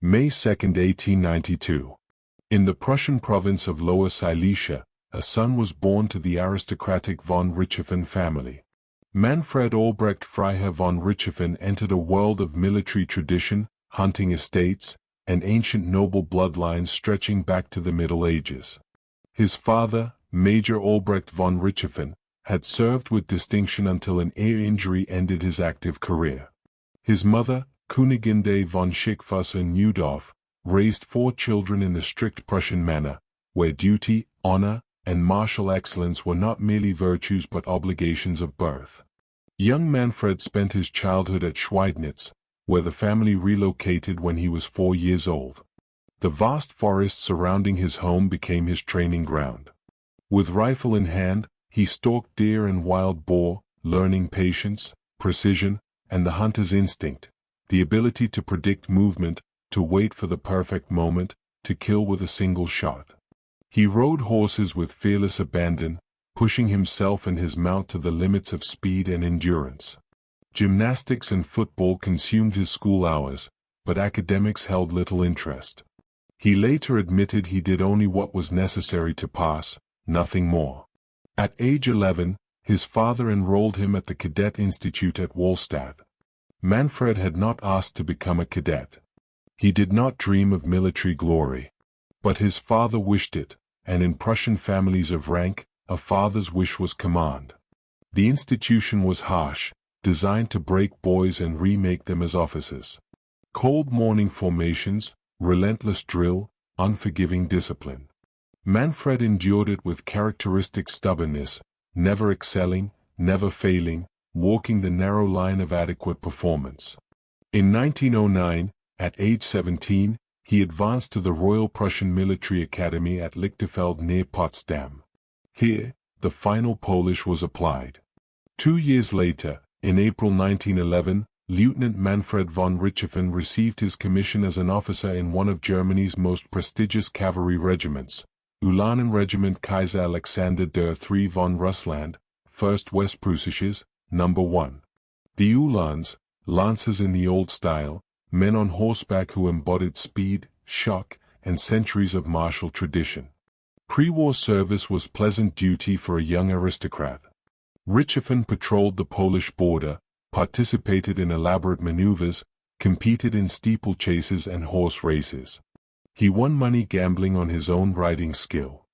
May 2, 1892. In the Prussian province of Lower Silesia, a son was born to the aristocratic von Richthofen family. Manfred Albrecht Freiherr von Richthofen entered a world of military tradition, hunting estates, and ancient noble bloodlines stretching back to the Middle Ages. His father, Major Albrecht von Richthofen, had served with distinction until an ear injury ended his active career. His mother, Kuniginde von Schickfuss-Neudorf, raised 4 children in the strict Prussian manner, where duty, honor, and martial excellence were not merely virtues but obligations of birth. Young Manfred spent his childhood at Schweidnitz, where the family relocated when he was 4 years old. The vast forest surrounding his home became his training ground. With rifle in hand, he stalked deer and wild boar, learning patience, precision, and the hunter's instinct, the ability to predict movement, to wait for the perfect moment, to kill with a single shot. He rode horses with fearless abandon, pushing himself and his mount to the limits of speed and endurance. Gymnastics and football consumed his school hours, but academics held little interest. He later admitted he did only what was necessary to pass, nothing more. At age 11, his father enrolled him at the Cadet Institute at Wallstadt. Manfred had not asked to become a cadet. He did not dream of military glory. But his father wished it, and in Prussian families of rank, a father's wish was command. The institution was harsh, designed to break boys and remake them as officers. Cold morning formations, relentless drill, unforgiving discipline. Manfred endured it with characteristic stubbornness, never excelling, never failing, walking the narrow line of adequate performance. In 1909, at age 17, he advanced to the Royal Prussian Military Academy at Lichterfeld near Potsdam. Here, the final Polish was applied. 2 years later, in April 1911, Lieutenant Manfred von Richthofen received his commission as an officer in one of Germany's most prestigious cavalry regiments, Ulanen Regiment Kaiser Alexander der III von Russland, 1st West Prussisches, No. 1. The Uhlans, lancers in the old style, men on horseback who embodied speed, shock, and centuries of martial tradition. Pre-war service was pleasant duty for a young aristocrat. Richthofen patrolled the Polish border, participated in elaborate maneuvers, competed in steeplechases and horse races. He won money gambling on his own riding skill.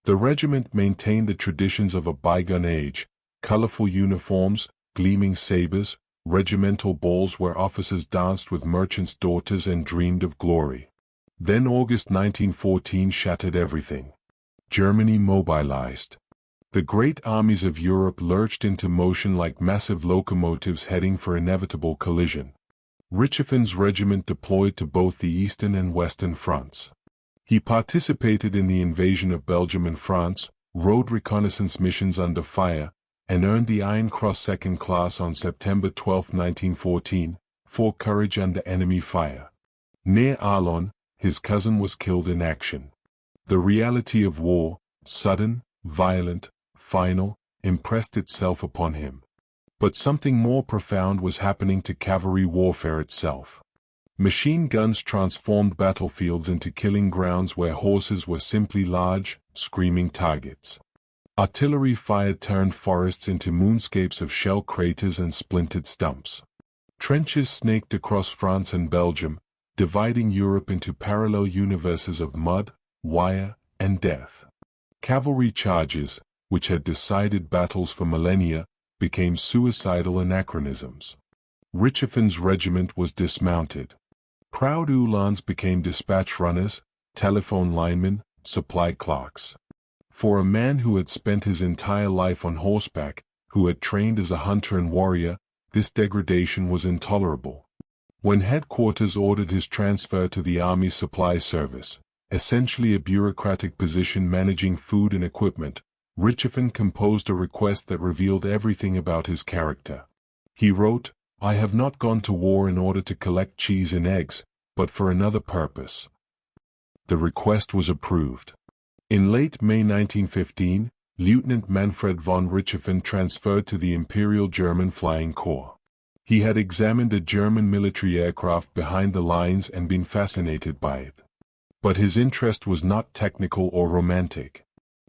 The regiment maintained the traditions of a bygone age, colorful uniforms, gleaming sabers, regimental balls where officers danced with merchants' daughters and dreamed of glory. Then August 1914 shattered everything. Germany mobilized. The great armies of Europe lurched into motion like massive locomotives heading for inevitable collision. Richthofen's regiment deployed to both the eastern and western fronts. He participated in the invasion of Belgium and France, rode reconnaissance missions under fire, and earned the Iron Cross Second Class on September 12, 1914, for courage under enemy fire. Near Arlon, his cousin was killed in action. The reality of war, sudden, violent, final, impressed itself upon him. But something more profound was happening to cavalry warfare itself. Machine guns transformed battlefields into killing grounds where horses were simply large, screaming targets. Artillery fire turned forests into moonscapes of shell craters and splintered stumps. Trenches snaked across France and Belgium, dividing Europe into parallel universes of mud, wire, and death. Cavalry charges, which had decided battles for millennia, became suicidal anachronisms. Richthofen's regiment was dismounted. Proud Uhlans became dispatch runners, telephone linemen, supply clerks. For a man who had spent his entire life on horseback, who had trained as a hunter and warrior, this degradation was intolerable. When headquarters ordered his transfer to the Army Supply Service, essentially a bureaucratic position managing food and equipment, Richthofen composed a request that revealed everything about his character. He wrote, "I have not gone to war in order to collect cheese and eggs, but for another purpose." The request was approved. In late May 1915, Lieutenant Manfred von Richthofen transferred to the Imperial German Flying Corps. He had examined a German military aircraft behind the lines and been fascinated by it. But his interest was not technical or romantic.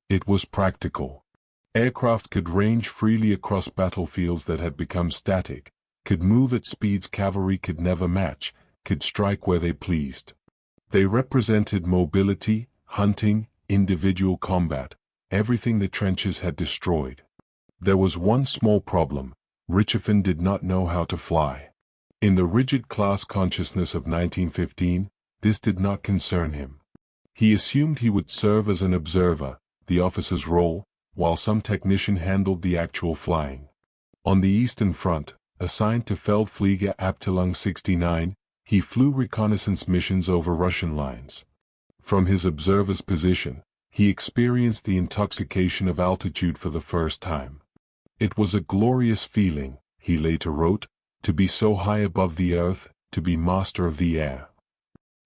It was practical. Aircraft could range freely across battlefields that had become static, could move at speeds cavalry could never match, could strike where they pleased. They represented mobility, hunting, individual combat, everything the trenches had destroyed. There was one small problem: Richthofen did not know how to fly. In the rigid class consciousness of 1915, this did not concern him. He assumed he would serve as an observer, the officer's role, while some technician handled the actual flying. On the Eastern Front, assigned to Feldflieger Abteilung 69, he flew reconnaissance missions over Russian lines. From his observer's position, he experienced the intoxication of altitude for the first time. It was a glorious feeling, he later wrote, to be so high above the earth, to be master of the air.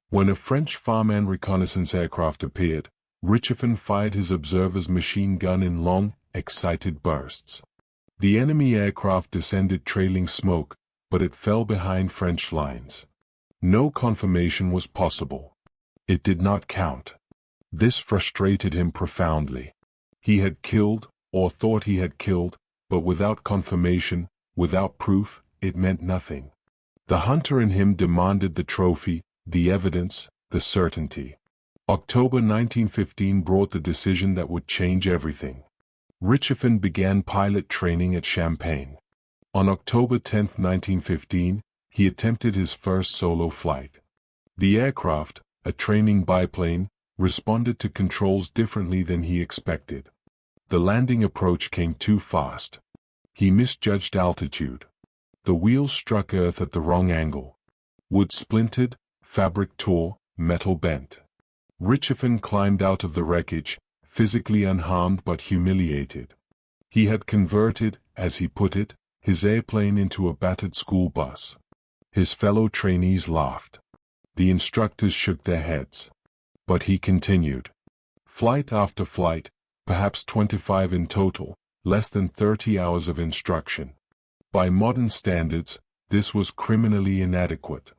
When a French Farman reconnaissance aircraft appeared, Richthofen fired his observer's machine gun in long, excited bursts. The enemy aircraft descended trailing smoke, but it fell behind French lines. No confirmation was possible. It did not count. This frustrated him profoundly. He had killed, or thought he had killed, but without confirmation, without proof, it meant nothing. The hunter in him demanded the trophy, the evidence, the certainty. October 1915 brought the decision that would change everything. Richthofen began pilot training at Champagne. On October 10, 1915, he attempted his first solo flight. The aircraft, a training biplane, responded to controls differently than he expected. The landing approach came too fast. He misjudged altitude. The wheels struck earth at the wrong angle. Wood splintered, fabric tore, metal bent. Richthofen climbed out of the wreckage, physically unharmed but humiliated. He had converted, as he put it, his airplane into a battered school bus. His fellow trainees laughed. The instructors shook their heads. But he continued. Flight after flight, perhaps 25 in total, less than 30 hours of instruction. By modern standards, this was criminally inadequate.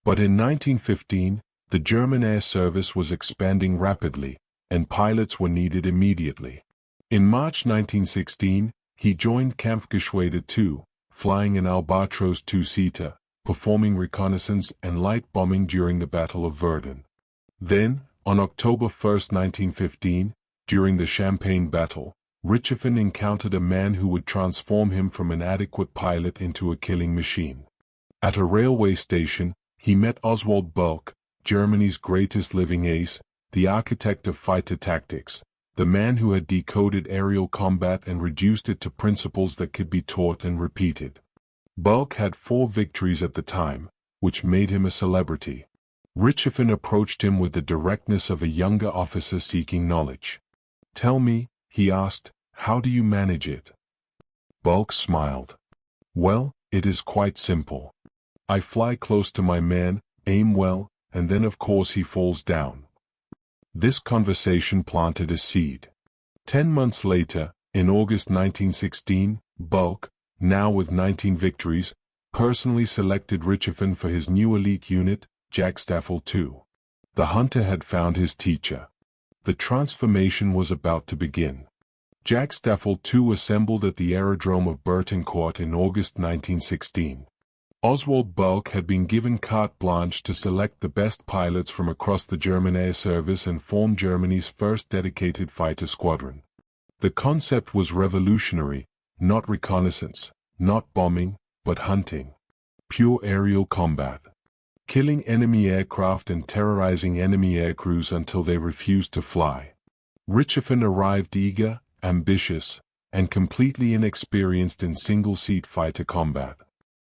But in 1915, the German air service was expanding rapidly, and pilots were needed immediately. In March 1916, he joined Kampfgeschwader 2, flying an Albatros two-seater, performing reconnaissance and light bombing during the Battle of Verdun. Then, on October 1, 1915, during the Champagne battle, Richthofen encountered a man who would transform him from an adequate pilot into a killing machine. At a railway station, he met Oswald Bulck, Germany's greatest living ace, the architect of fighter tactics, the man who had decoded aerial combat and reduced it to principles that could be taught and repeated. Bulck had 4 victories at the time, which made him a celebrity. Richthofen approached him with the directness of a younger officer seeking knowledge. "Tell me," he asked, "how do you manage it?" Bulck smiled. "Well, it is quite simple. I fly close to my man, aim well, and then of course he falls down." This conversation planted a seed. 10 months later, in August 1916, Bulck, now with 19 victories, personally selected Richthofen for his new elite unit, Jagdstaffel II. The hunter had found his teacher. The transformation was about to begin. Jagdstaffel II assembled at the aerodrome of Bertancourt in August 1916. Oswald Bulck had been given carte blanche to select the best pilots from across the German air service and form Germany's first dedicated fighter squadron. The concept was revolutionary, not reconnaissance, not bombing, but hunting. Pure aerial combat. Killing enemy aircraft and terrorizing enemy aircrews until they refused to fly. Richthofen arrived eager, ambitious, and completely inexperienced in single-seat fighter combat.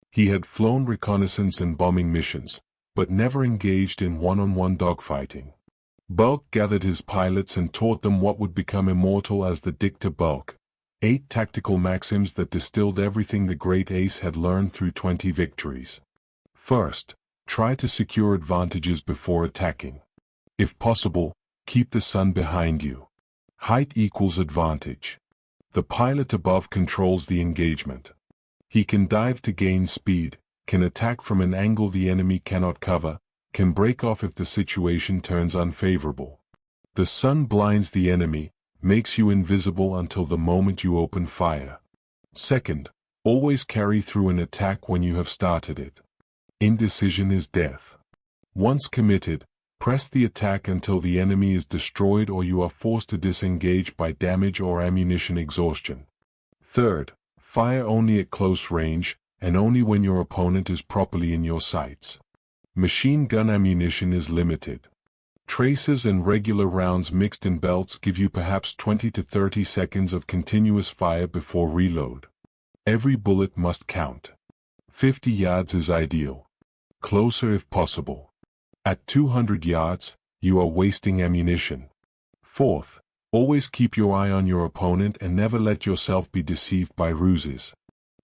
He had flown reconnaissance and bombing missions, but never engaged in one-on-one dogfighting. Bulck gathered his pilots and taught them what would become immortal as the Dicta Bulck, 8 tactical maxims that distilled everything the great ace had learned through 20 victories. First, try to secure advantages before attacking. If possible, keep the sun behind you. Height equals advantage. The pilot above controls the engagement. He can dive to gain speed, can attack from an angle the enemy cannot cover, can break off if the situation turns unfavorable. The sun blinds the enemy, makes you invisible until the moment you open fire. Second, always carry through an attack when you have started it. Indecision is death. Once committed, press the attack until the enemy is destroyed or you are forced to disengage by damage or ammunition exhaustion. Third, fire only at close range, and only when your opponent is properly in your sights. Machine gun ammunition is limited. Traces and regular rounds mixed in belts give you perhaps 20 to 30 seconds of continuous fire before reload. Every bullet must count. 50 yards is ideal. Closer if possible. At 200 yards, you are wasting ammunition. Fourth, always keep your eye on your opponent and never let yourself be deceived by ruses.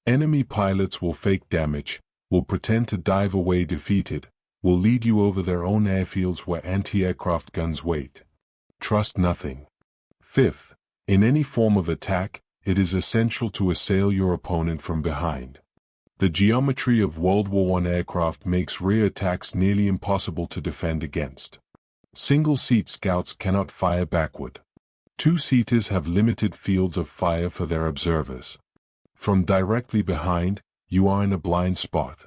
Enemy pilots will fake damage, will pretend to dive away defeated, will lead you over their own airfields where anti-aircraft guns wait. Trust nothing. Fifth, in any form of attack, it is essential to assail your opponent from behind. The geometry of World War I aircraft makes rear attacks nearly impossible to defend against. Single-seat scouts cannot fire backward. Two-seaters have limited fields of fire for their observers. From directly behind, you are in a blind spot.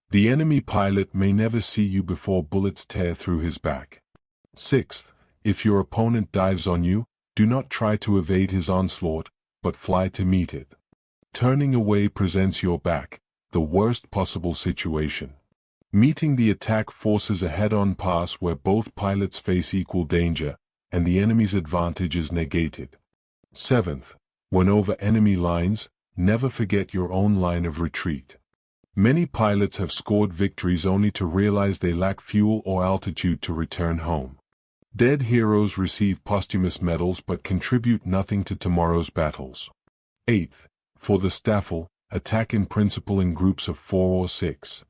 The enemy pilot may never see you before bullets tear through his back. Sixth, if your opponent dives on you, do not try to evade his onslaught, but fly to meet it. Turning away presents your back, the worst possible situation. Meeting the attack forces a head-on pass where both pilots face equal danger, and the enemy's advantage is negated. Seventh, when over enemy lines, never forget your own line of retreat. Many pilots have scored victories only to realize they lack fuel or altitude to return home. Dead heroes receive posthumous medals but contribute nothing to tomorrow's battles. Eighth, for the staffel, attack in principle in groups of 4 or 6.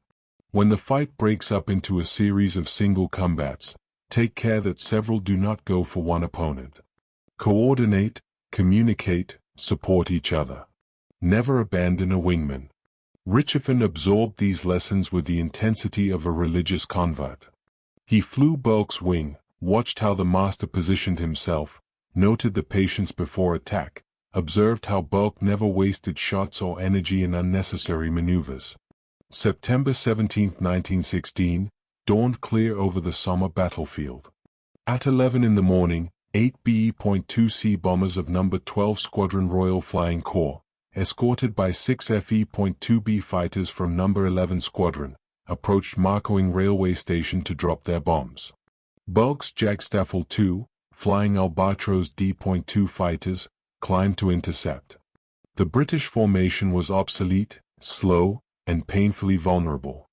When the fight breaks up into a series of single combats, take care that several do not go for one opponent. Coordinate, communicate, support each other. Never abandon a wingman. Richthofen absorbed these lessons with the intensity of a religious convert. He flew Belk's wing, watched how the master positioned himself, noted the patience before attack, observed how Belk never wasted shots or energy in unnecessary maneuvers. September 17, 1916, dawned clear over the Somme battlefield. At 11 in the morning, 8 BE.2C bombers of No. 12 Squadron Royal Flying Corps, escorted by 6 FE.2B fighters from No. 11 Squadron, approached Marcoing railway station to drop their bombs. Belk's Jagdstaffel II, flying Albatros D.2 fighters, climbed to intercept. The British formation was obsolete, slow, and painfully vulnerable.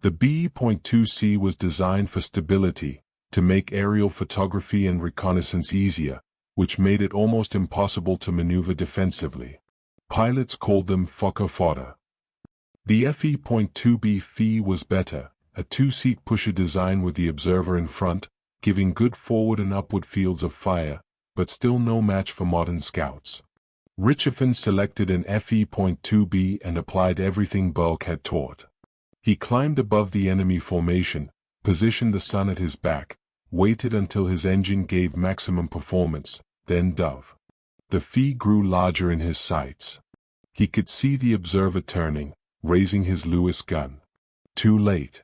The BE.2C was designed for stability, to make aerial photography and reconnaissance easier, which made it almost impossible to maneuver defensively. Pilots called them Fokker fodder. The FE.2B FE was better, a two-seat pusher design with the observer in front, giving good forward and upward fields of fire, but still no match for modern scouts. Richthofen selected an FE.2B and applied everything Belk had taught. He climbed above the enemy formation, positioned the sun at his back, waited until his engine gave maximum performance, then dove. The FE grew larger in his sights. He could see the observer turning, raising his Lewis gun. Too late.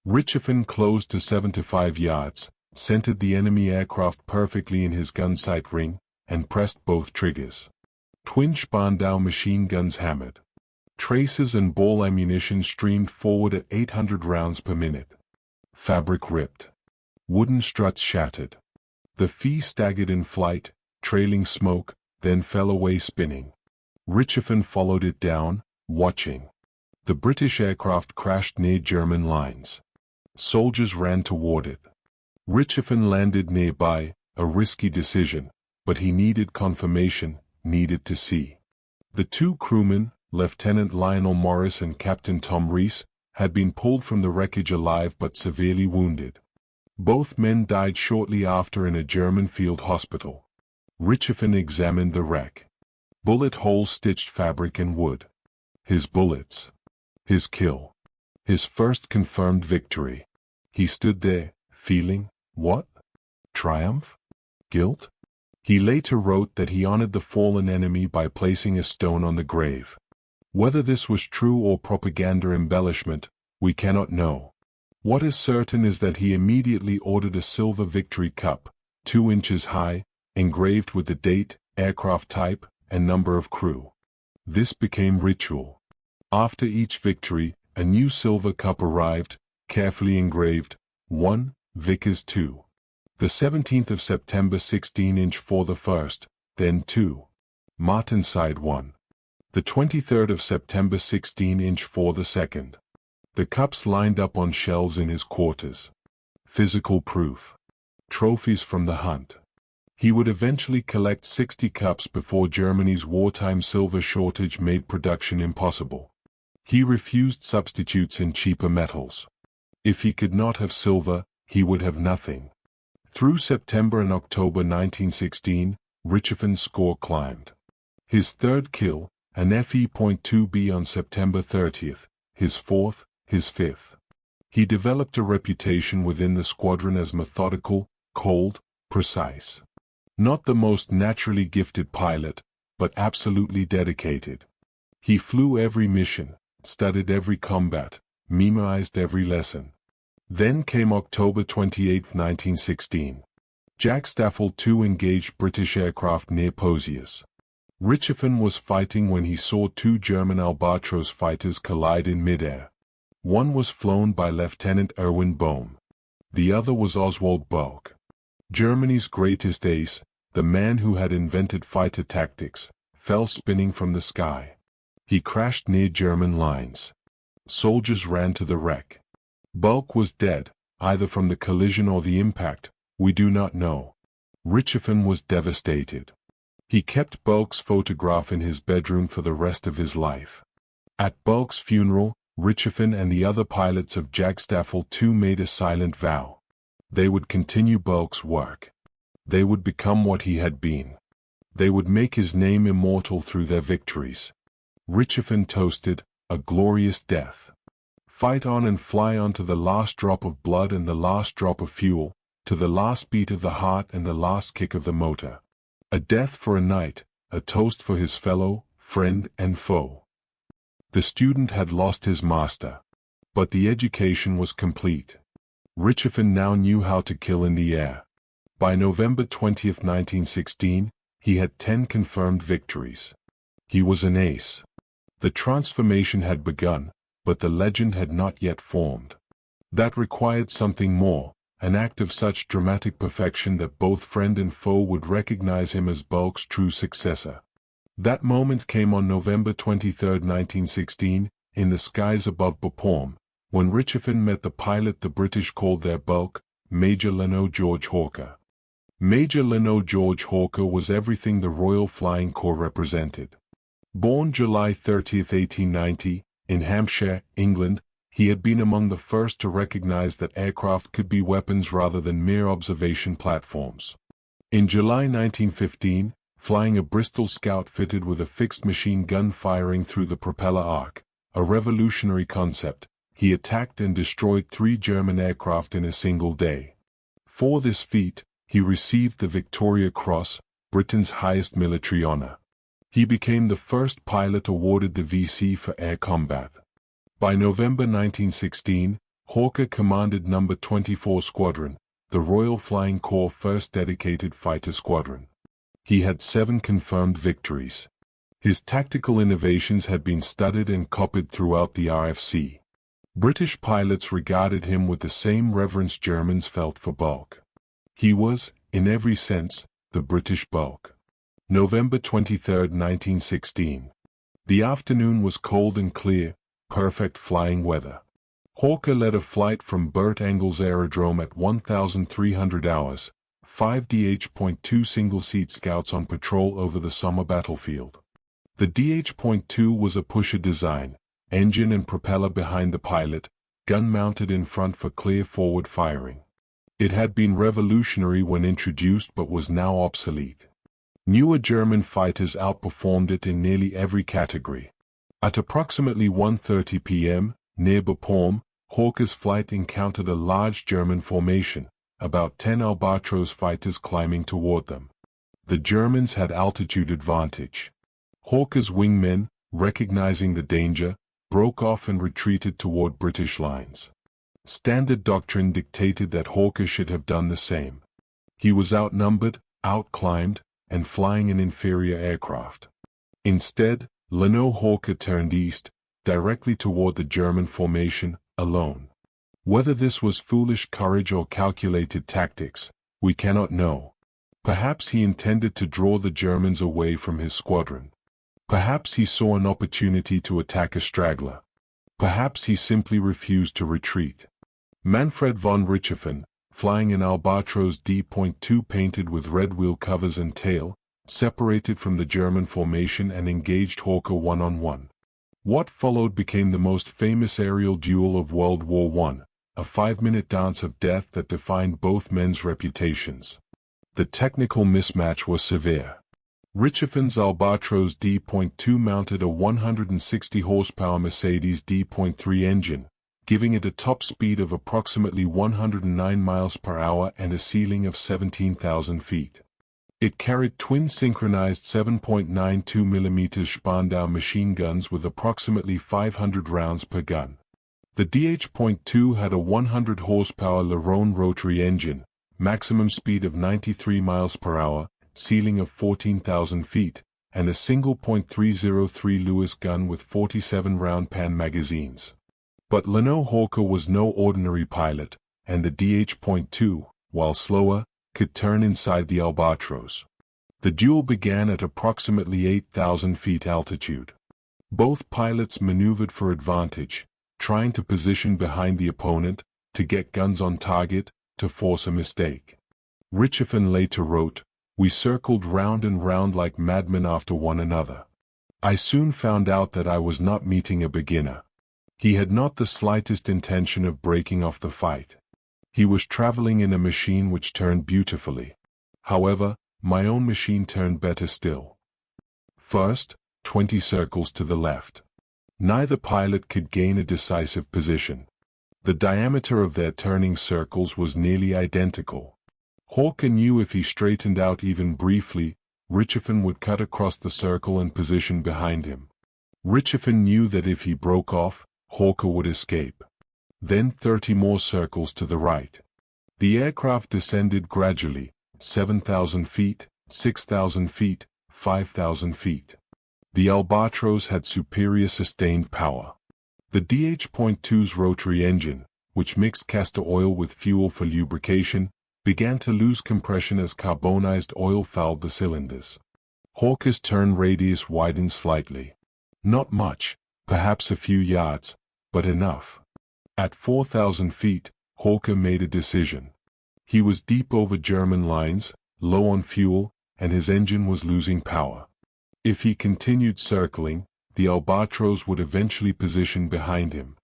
Richthofen closed to 75 yards, centered the enemy aircraft perfectly in his gun sight ring, and pressed both triggers. Twin Spandau machine guns hammered. Traces and ball ammunition streamed forward at 800 rounds per minute. Fabric ripped. Wooden struts shattered. The FE staggered in flight, trailing smoke, then fell away spinning. Richthofen followed it down, watching. The British aircraft crashed near German lines. Soldiers ran toward it. Richthofen landed nearby, a risky decision, but he needed confirmation, needed to see. The two crewmen, Lieutenant Lionel Morris and Captain Tom Rees, had been pulled from the wreckage alive but severely wounded. Both men died shortly after in a German field hospital. Richthofen examined the wreck. Bullet holes stitched fabric and wood. his bullets. His kill. His first confirmed victory. He stood there, feeling, what? Triumph? Guilt? He later wrote that he honored the fallen enemy by placing a stone on the grave. Whether this was true or propaganda embellishment, we cannot know. What is certain is that he immediately ordered a silver victory cup, 2 inches high, engraved with the date, aircraft type, and number of crew. This became ritual. After each victory, a new silver cup arrived, carefully engraved, 1, Vickers 2. The 17th of September 16-inch for the first, then 2. Martinside 1. The 23rd of September 16-inch for the second. The cups lined up on shelves in his quarters. Physical proof. Trophies from the hunt. He would eventually collect 60 cups before Germany's wartime silver shortage made production impossible. He refused substitutes in cheaper metals. If he could not have silver, he would have nothing. Through September and October 1916, Richtoven's score climbed. His third kill, an Fe.2B on September 30th, his fourth, his fifth. He developed a reputation within the squadron as methodical, cold, precise. Not the most naturally gifted pilot, but absolutely dedicated. He flew every mission, studied every combat, memorized every lesson. Then came October 28, 1916. Jack Staffel II engaged British aircraft near Posius. Richthofen was fighting when he saw 2 German Albatros fighters collide in midair. One was flown by Lieutenant Erwin Bohm. The other was Oswald Bulk. Germany's greatest ace, the man who had invented fighter tactics, fell spinning from the sky. He crashed near German lines. Soldiers ran to the wreck. Bulk was dead, either from the collision or the impact, we do not know. Richthofen was devastated. He kept Bulk's photograph in his bedroom for the rest of his life. At Bulk's funeral, Richthofen and the other pilots of Jagdstaffel II made a silent vow. They would continue Bulk's work. They would become what he had been. They would make his name immortal through their victories. Richthofen toasted, a glorious death. Fight on and fly on to the last drop of blood and the last drop of fuel, to the last beat of the heart and the last kick of the motor. A death for a knight, a toast for his fellow, friend and foe. The student had lost his master. But the education was complete. Richthofen now knew how to kill in the air. By November 20, 1916, he had 10 confirmed victories. He was an ace. The transformation had begun, but the legend had not yet formed. That required something more, an act of such dramatic perfection that both friend and foe would recognize him as Bulk's true successor. That moment came on November 23, 1916, in the skies above Bapaume, when Richthofen met the pilot the British called their Bulk, Major Leno George Hawker. Major Leno George Hawker was everything the Royal Flying Corps represented. Born July 30, 1890, in Hampshire, England, he had been among the first to recognize that aircraft could be weapons rather than mere observation platforms. In July 1915, flying a Bristol Scout fitted with a fixed machine gun firing through the propeller arc, a revolutionary concept, he attacked and destroyed 3 German aircraft in a single day. For this feat, he received the Victoria Cross, Britain's highest military honor. He became the first pilot awarded the VC for air combat. By November 1916, Hawker commanded No. 24 Squadron, the Royal Flying Corps' first dedicated fighter squadron. He had 7 confirmed victories. His tactical innovations had been studied and copied throughout the RFC. British pilots regarded him with the same reverence Germans felt for Bulk. He was, in every sense, the British Bulk. November 23, 1916. The afternoon was cold and clear, perfect flying weather. Hawker led a flight from Burt Engels Aerodrome at 1,300 hours, 5 DH.2 single-seat scouts on patrol over the summer battlefield. The DH.2 was a pusher design, engine and propeller behind the pilot, gun mounted in front for clear forward firing. It had been revolutionary when introduced but was now obsolete. Newer German fighters outperformed it in nearly every category. At approximately 1:30 p.m., near Bapaume, Hawker's flight encountered a large German formation, about 10 Albatros fighters climbing toward them. The Germans had altitude advantage. Hawker's wingmen, recognizing the danger, broke off and retreated toward British lines. Standard doctrine dictated that Hawker should have done the same. He was outnumbered, outclimbed, and flying an inferior aircraft. Instead, Hawker turned east, directly toward the German formation, alone. Whether this was foolish courage or calculated tactics, we cannot know. Perhaps he intended to draw the Germans away from his squadron. Perhaps he saw an opportunity to attack a straggler. Perhaps he simply refused to retreat. Manfred von Richthofen, flying an Albatros D.2 painted with red wheel covers and tail, separated from the German formation and engaged Hawker one-on-one. What followed became the most famous aerial duel of World War I, a 5-minute dance of death that defined both men's reputations. The technical mismatch was severe. Richthofen's Albatros D.2 mounted a 160 horsepower Mercedes D.3 engine, giving it a top speed of approximately 109 miles per hour and a ceiling of 17,000 feet. It carried twin synchronized 7.92 mm Spandau machine guns with approximately 500 rounds per gun. The DH.2 had a 100 horsepower Leron rotary engine, maximum speed of 93 miles per hour, ceiling of 14,000 feet, and a single .303 Lewis gun with 47 round pan magazines. But Hawker was no ordinary pilot, and the DH.2, while slower, could turn inside the Albatros. The duel began at approximately 8,000 feet altitude. Both pilots maneuvered for advantage, trying to position behind the opponent, to get guns on target, to force a mistake. Richthofen later wrote, "We circled round and round like madmen after one another. I soon found out that I was not meeting a beginner. He had not the slightest intention of breaking off the fight. He was traveling in a machine which turned beautifully. However, my own machine turned better still. First, 20 circles to the left. Neither pilot could gain a decisive position. The diameter of their turning circles was nearly identical. Hawker knew if he straightened out even briefly, Richthofen would cut across the circle and position behind him. Richthofen knew that if he broke off, Hawker would escape. Then 30 more circles to the right. The aircraft descended gradually, 7,000 feet, 6,000 feet, 5,000 feet. The Albatros had superior sustained power. The DH.2's rotary engine, which mixed castor oil with fuel for lubrication, began to lose compression as carbonized oil fouled the cylinders. Hawker's turn radius widened slightly. Not much, perhaps a few yards, but enough. At 4,000 feet, Hawker made a decision. He was deep over German lines, low on fuel, and his engine was losing power. If he continued circling, the Albatros would eventually position behind him.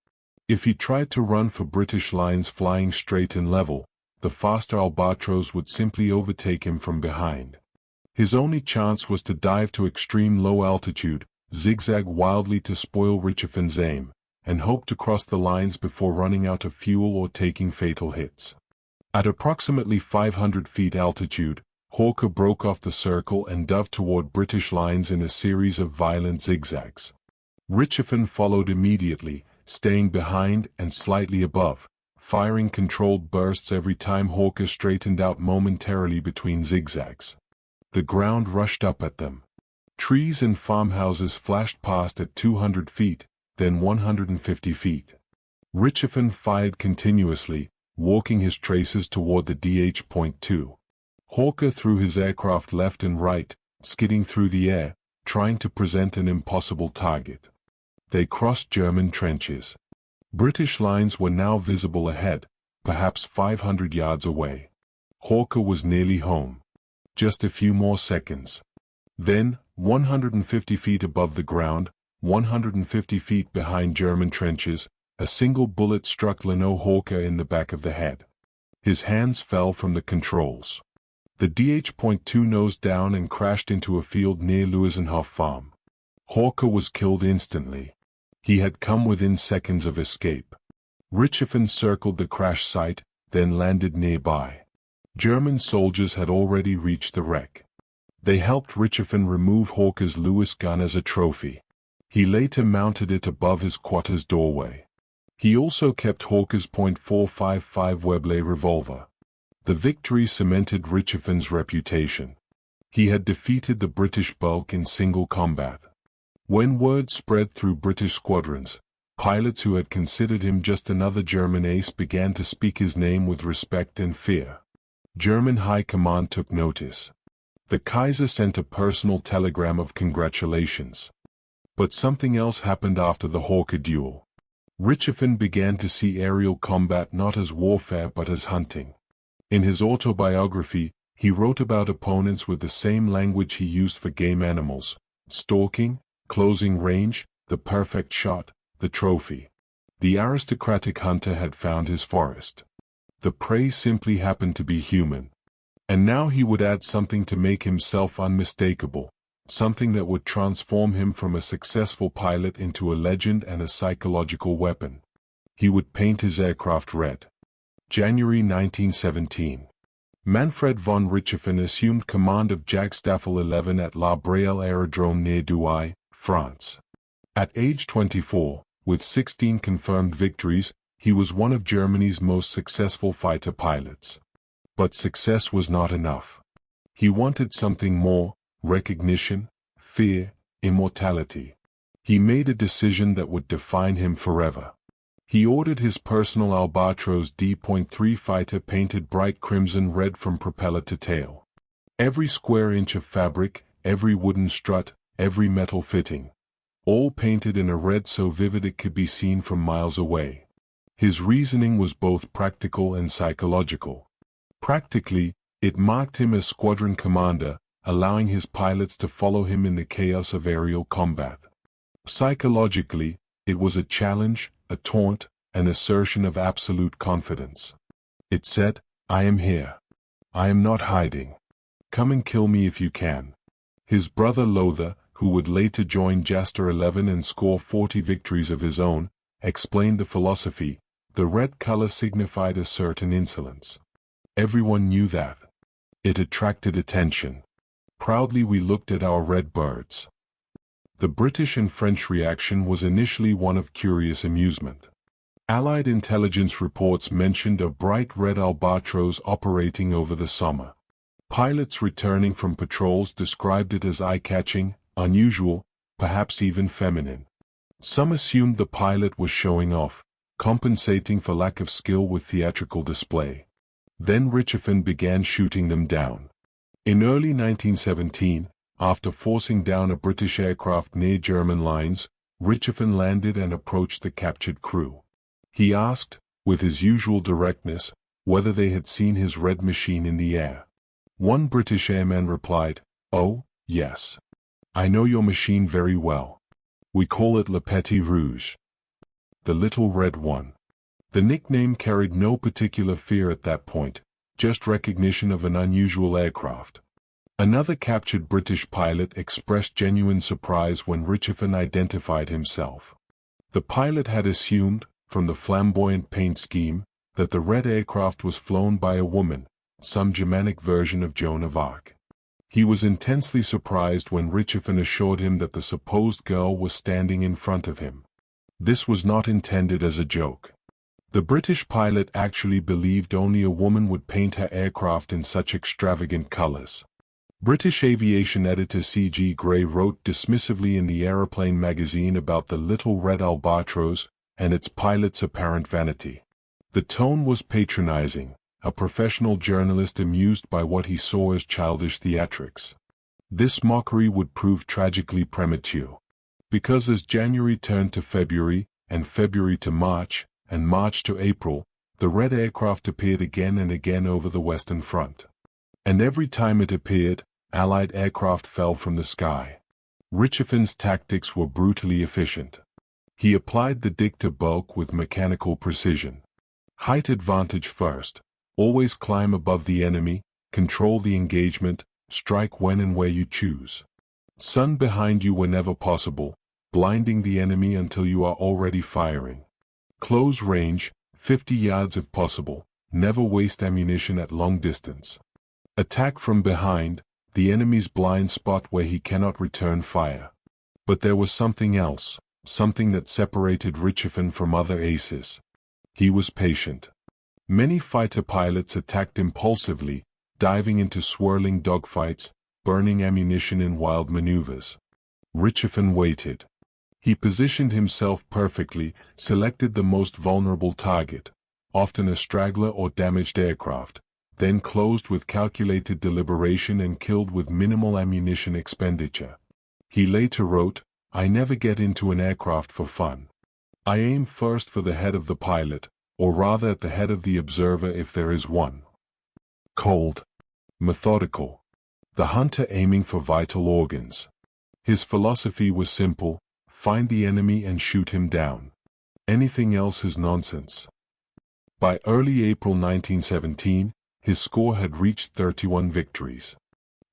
If he tried to run for British lines flying straight and level, the faster Albatros would simply overtake him from behind. His only chance was to dive to extreme low altitude, zigzag wildly to spoil Richthofen's aim, and hope to cross the lines before running out of fuel or taking fatal hits. At approximately 500 feet altitude, Hawker broke off the circle and dove toward British lines in a series of violent zigzags. Richthofen followed immediately, staying behind and slightly above, firing controlled bursts every time Hawker straightened out momentarily between zigzags. The ground rushed up at them. Trees and farmhouses flashed past at 200 feet, then 150 feet. Richthofen fired continuously, walking his traces toward the DH.2. Hawker threw his aircraft left and right, skidding through the air, trying to present an impossible target. They crossed German trenches. British lines were now visible ahead, perhaps 500 yards away. Hawker was nearly home. Just a few more seconds. Then, 150 feet above the ground, 150 feet behind German trenches, a single bullet struck Hawker in the back of the head. His hands fell from the controls. The DH.2 nosed down and crashed into a field near Louisenhof Farm. Hawker was killed instantly. He had come within seconds of escape. Richthofen circled the crash site, then landed nearby. German soldiers had already reached the wreck. They helped Richthofen remove Hawker's Lewis gun as a trophy. He later mounted it above his quarters doorway. He also kept Hawker's .455 Webley revolver. The victory cemented Richthofen's reputation. He had defeated the British bulk in single combat. When word spread through British squadrons, pilots who had considered him just another German ace began to speak his name with respect and fear. German high command took notice. The Kaiser sent a personal telegram of congratulations. But something else happened after the Hawker duel. Richthofen began to see aerial combat not as warfare but as hunting. In his autobiography, he wrote about opponents with the same language he used for game animals: stalking, closing range, the perfect shot, the trophy. The aristocratic hunter had found his forest. The prey simply happened to be human. And now he would add something to make himself unmistakable, something that would transform him from a successful pilot into a legend and a psychological weapon. He would paint his aircraft red. January 1917. Manfred von Richthofen assumed command of Jagdstaffel 11 at La Bréelle Aerodrome near Douai, France. At age 24, with 16 confirmed victories, he was one of Germany's most successful fighter pilots. But success was not enough. He wanted something more: recognition, fear, immortality. He made a decision that would define him forever. He ordered his personal Albatros D.3 fighter painted bright crimson red from propeller to tail. Every square inch of fabric, every wooden strut, every metal fitting, all painted in a red so vivid it could be seen from miles away. His reasoning was both practical and psychological. Practically, it marked him as squadron commander, allowing his pilots to follow him in the chaos of aerial combat. Psychologically, it was a challenge, a taunt, an assertion of absolute confidence. It said, "I am here. I am not hiding. Come and kill me if you can." His brother Lothar, who would later join Jaster 11 and score 40 victories of his own, explained the philosophy. The red color signified a certain insolence. Everyone knew that. It attracted attention. Proudly we looked at our red birds. The British and French reaction was initially one of curious amusement. Allied intelligence reports mentioned a bright red Albatros operating over the Somme. Pilots returning from patrols described it as eye-catching, unusual, perhaps even feminine. Some assumed the pilot was showing off, compensating for lack of skill with theatrical display. Then Richthofen began shooting them down. In early 1917, after forcing down a British aircraft near German lines, Richthofen landed and approached the captured crew. He asked, with his usual directness, whether they had seen his red machine in the air. One British airman replied, "Oh, yes. I know your machine very well. We call it Le Petit Rouge. The Little Red One." The nickname carried no particular fear at that point, just recognition of an unusual aircraft. Another captured British pilot expressed genuine surprise when Richthofen identified himself. The pilot had assumed, from the flamboyant paint scheme, that the red aircraft was flown by a woman, some Germanic version of Joan of Arc. He was intensely surprised when Richthofen assured him that the supposed girl was standing in front of him. This was not intended as a joke. The British pilot actually believed only a woman would paint her aircraft in such extravagant colors. British aviation editor C.G. Gray wrote dismissively in the Aeroplane magazine about the Little Red Albatros and its pilot's apparent vanity. The tone was patronizing, a professional journalist amused by what he saw as childish theatrics. This mockery would prove tragically premature. Because as January turned to February, and February to March, and March to April, the red aircraft appeared again and again over the Western Front. And every time it appeared, Allied aircraft fell from the sky. Richthofen's tactics were brutally efficient. He applied the dicta bulk with mechanical precision. Height advantage first, always climb above the enemy, control the engagement, strike when and where you choose. Sun behind you whenever possible, blinding the enemy until you are already firing. Close range, 50 yards if possible, never waste ammunition at long distance. Attack from behind, the enemy's blind spot where he cannot return fire. But there was something else, something that separated Richthofen from other aces. He was patient. Many fighter pilots attacked impulsively, diving into swirling dogfights, burning ammunition in wild maneuvers. Richthofen waited. He positioned himself perfectly, selected the most vulnerable target, often a straggler or damaged aircraft, then closed with calculated deliberation and killed with minimal ammunition expenditure. He later wrote, "I never get into an aircraft for fun. I aim first for the head of the pilot, or rather at the head of the observer if there is one." Cold. Methodical. The hunter aiming for vital organs. His philosophy was simple: find the enemy and shoot him down. Anything else is nonsense. By early April 1917, his score had reached 31 victories.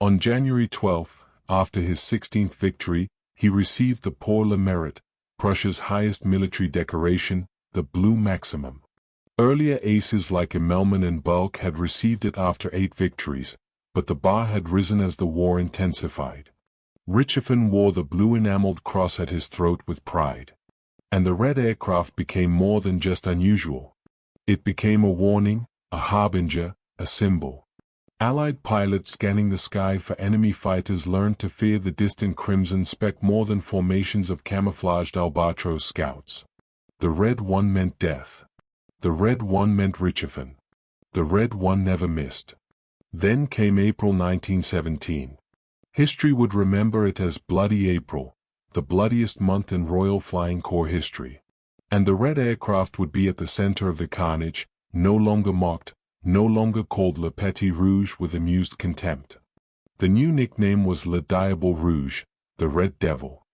On January 12, after his 16th victory, he received the Pour le Mérite, Prussia's highest military decoration, the Blue Maximum. Earlier aces like Immelmann and Bulk had received it after 8 victories, but the bar had risen as the war intensified. Richthofen wore the blue enameled cross at his throat with pride. And the red aircraft became more than just unusual. It became a warning, a harbinger, a symbol. Allied pilots scanning the sky for enemy fighters learned to fear the distant crimson speck more than formations of camouflaged Albatros scouts. The red one meant death. The red one meant Richthofen. The red one never missed. Then came April 1917. History would remember it as Bloody April, the bloodiest month in Royal Flying Corps history. And the red aircraft would be at the center of the carnage, no longer mocked, no longer called Le Petit Rouge with amused contempt. The new nickname was Le Diable Rouge, the Red Devil.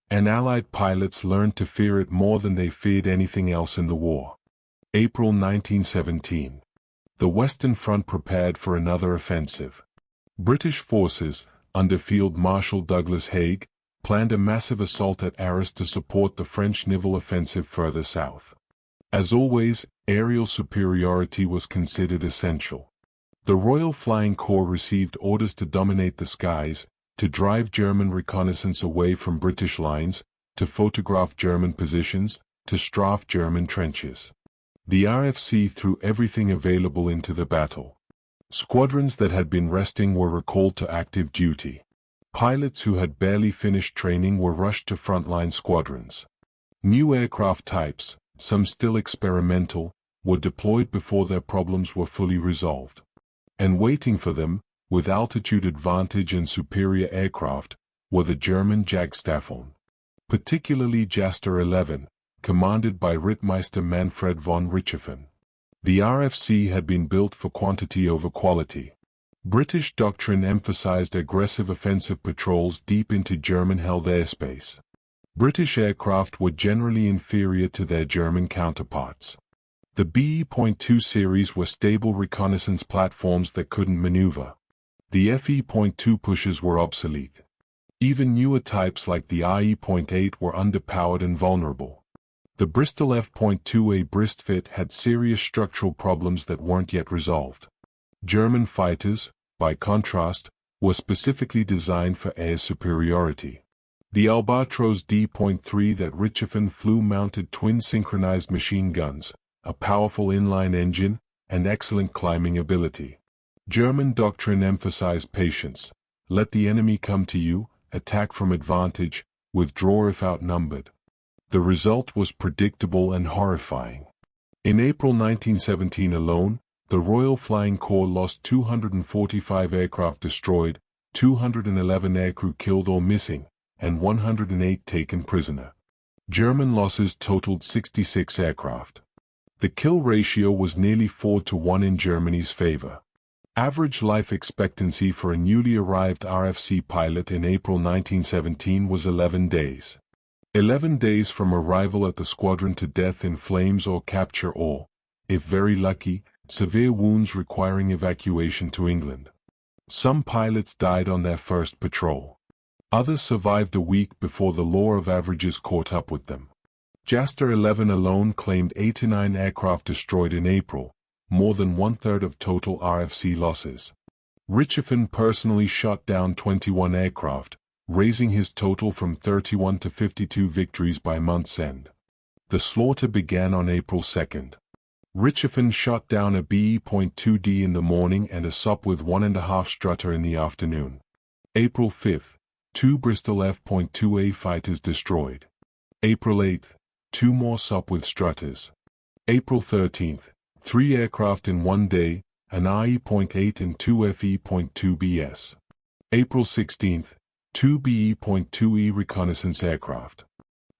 And Allied pilots learned to fear it more than they feared anything else in the war. April 1917. The Western Front prepared for another offensive. British forces, under Field Marshal Douglas Haig, planned a massive assault at Arras to support the French naval offensive further south. As always, aerial superiority was considered essential. The Royal Flying Corps received orders to dominate the skies, to drive German reconnaissance away from British lines, to photograph German positions, to strafe German trenches. The RFC threw everything available into the battle. Squadrons that had been resting were recalled to active duty. Pilots who had barely finished training were rushed to frontline squadrons. New aircraft types, some still experimental, were deployed before their problems were fully resolved. And waiting for them, with altitude advantage and superior aircraft, were the German Jagdstaffel. Particularly Jaster 11, commanded by Rittmeister Manfred von Richthofen. The RFC had been built for quantity over quality. British doctrine emphasized aggressive offensive patrols deep into German-held airspace. British aircraft were generally inferior to their German counterparts. The BE.2 series were stable reconnaissance platforms that couldn't maneuver. The FE.2 pushers were obsolete. Even newer types like the IE.8 were underpowered and vulnerable. The Bristol F.2A Bristfit had serious structural problems that weren't yet resolved. German fighters, by contrast, were specifically designed for air superiority. The Albatros D.3 that Richthofen flew mounted twin synchronized machine guns, a powerful inline engine, and excellent climbing ability. German doctrine emphasized patience. Let the enemy come to you, attack from advantage, withdraw if outnumbered. The result was predictable and horrifying. In April 1917 alone, the Royal Flying Corps lost 245 aircraft destroyed, 211 aircrew killed or missing, and 108 taken prisoner. German losses totaled 66 aircraft. The kill ratio was nearly 4-1 in Germany's favor. Average life expectancy for a newly arrived RFC pilot in April 1917 was 11 days. 11 days from arrival at the squadron to death in flames or capture or, if very lucky, severe wounds requiring evacuation to England. Some pilots died on their first patrol. Others survived a week before the law of averages caught up with them. Jaster 11 alone claimed 89 aircraft destroyed in April, more than one-third of total RFC losses. Richthofen personally shot down 21 aircraft, raising his total from 31 to 52 victories by month's end. The slaughter began on April 2nd. Richthofen shot down a BE.2D in the morning and a SOP with 1.5 strutter in the afternoon. April 5th, 2 Bristol F.2A fighters destroyed. April 8th, 2 more SOP with strutters. April 13th, 3 aircraft in one day, an IE.8 and 2 FE.2BS. April 16th, 2 BE.2E reconnaissance aircraft.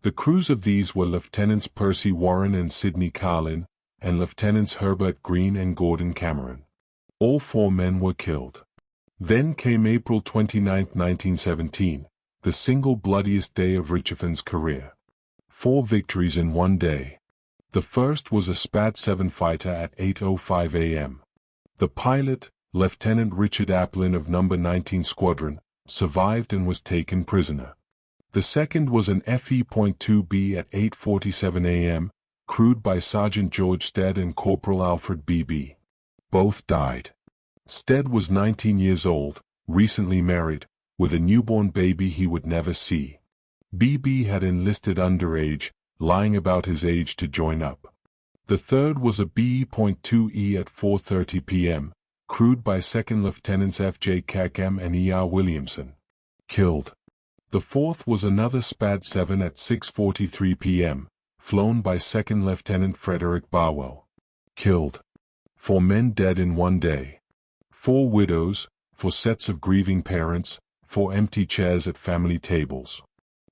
The crews of these were Lieutenants Percy Warren and Sidney Carlin, and Lieutenants Herbert Green and Gordon Cameron. All 4 men were killed. Then came April 29, 1917, the single bloodiest day of Richthofen's career. 4 victories in one day. The first was a SPAD-7 fighter at 8:05 a.m. The pilot, Lieutenant Richard Applin of No. 19 Squadron, survived and was taken prisoner. The second was an FE.2B at 8:47 a.m., crewed by Sergeant George Stead and Corporal Alfred B.B. Both died. Stead was 19 years old, recently married, with a newborn baby he would never see. B.B. had enlisted underage, lying about his age to join up. The third was a BE.2E at 4:30 p.m., crewed by Second Lieutenants F.J. Cackham and E.R. Williamson. Killed. The fourth was another SPAD-7 at 6:43 p.m., flown by Second Lieutenant Frederick Barwell. Killed. 4 men dead in one day. 4 widows, 4 sets of grieving parents, 4 empty chairs at family tables.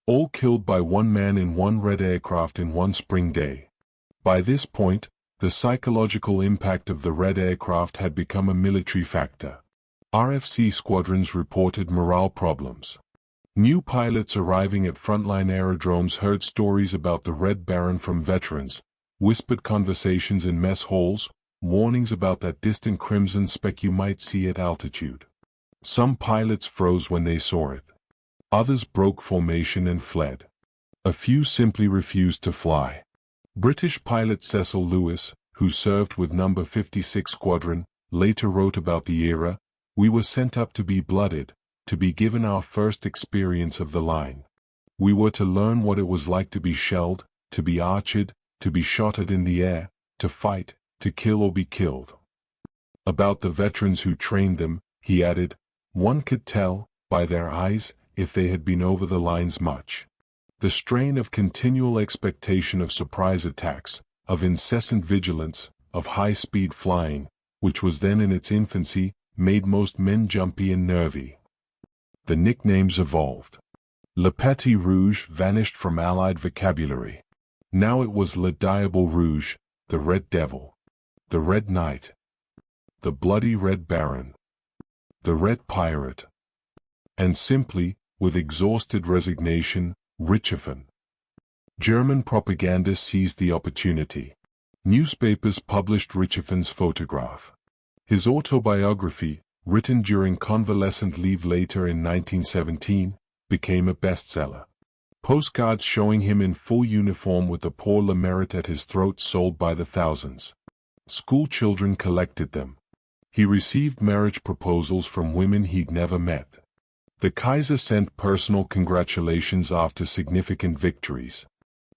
All killed by 1 man in 1 red aircraft in one spring day. By this point, the psychological impact of the red aircraft had become a military factor. RFC squadrons reported morale problems. New pilots arriving at frontline aerodromes heard stories about the Red Baron from veterans, whispered conversations in mess halls, warnings about that distant crimson speck you might see at altitude. Some pilots froze when they saw it. Others broke formation and fled. A few simply refused to fly. British pilot Cecil Lewis, who served with No. 56 Squadron, later wrote about the era, "We were sent up to be blooded, to be given our first experience of the line. We were to learn what it was like to be shelled, to be archered, to be shot at in the air, to fight, to kill or be killed." About the veterans who trained them, he added, "One could tell, by their eyes, if they had been over the lines much." The strain of continual expectation of surprise attacks, of incessant vigilance, of high-speed flying, which was then in its infancy, made most men jumpy and nervy. The nicknames evolved. Le Petit Rouge vanished from Allied vocabulary. Now it was Le Diable Rouge, the Red Devil, the Red Knight, the Bloody Red Baron, the Red Pirate, and simply, with exhausted resignation, Richthofen. German propaganda seized the opportunity. Newspapers published Richthofen's photograph. His autobiography, written during convalescent leave later in 1917, became a bestseller. Postcards showing him in full uniform with the Pour le Mérite at his throat sold by the thousands. School children collected them. He received marriage proposals from women he'd never met. The Kaiser sent personal congratulations after significant victories.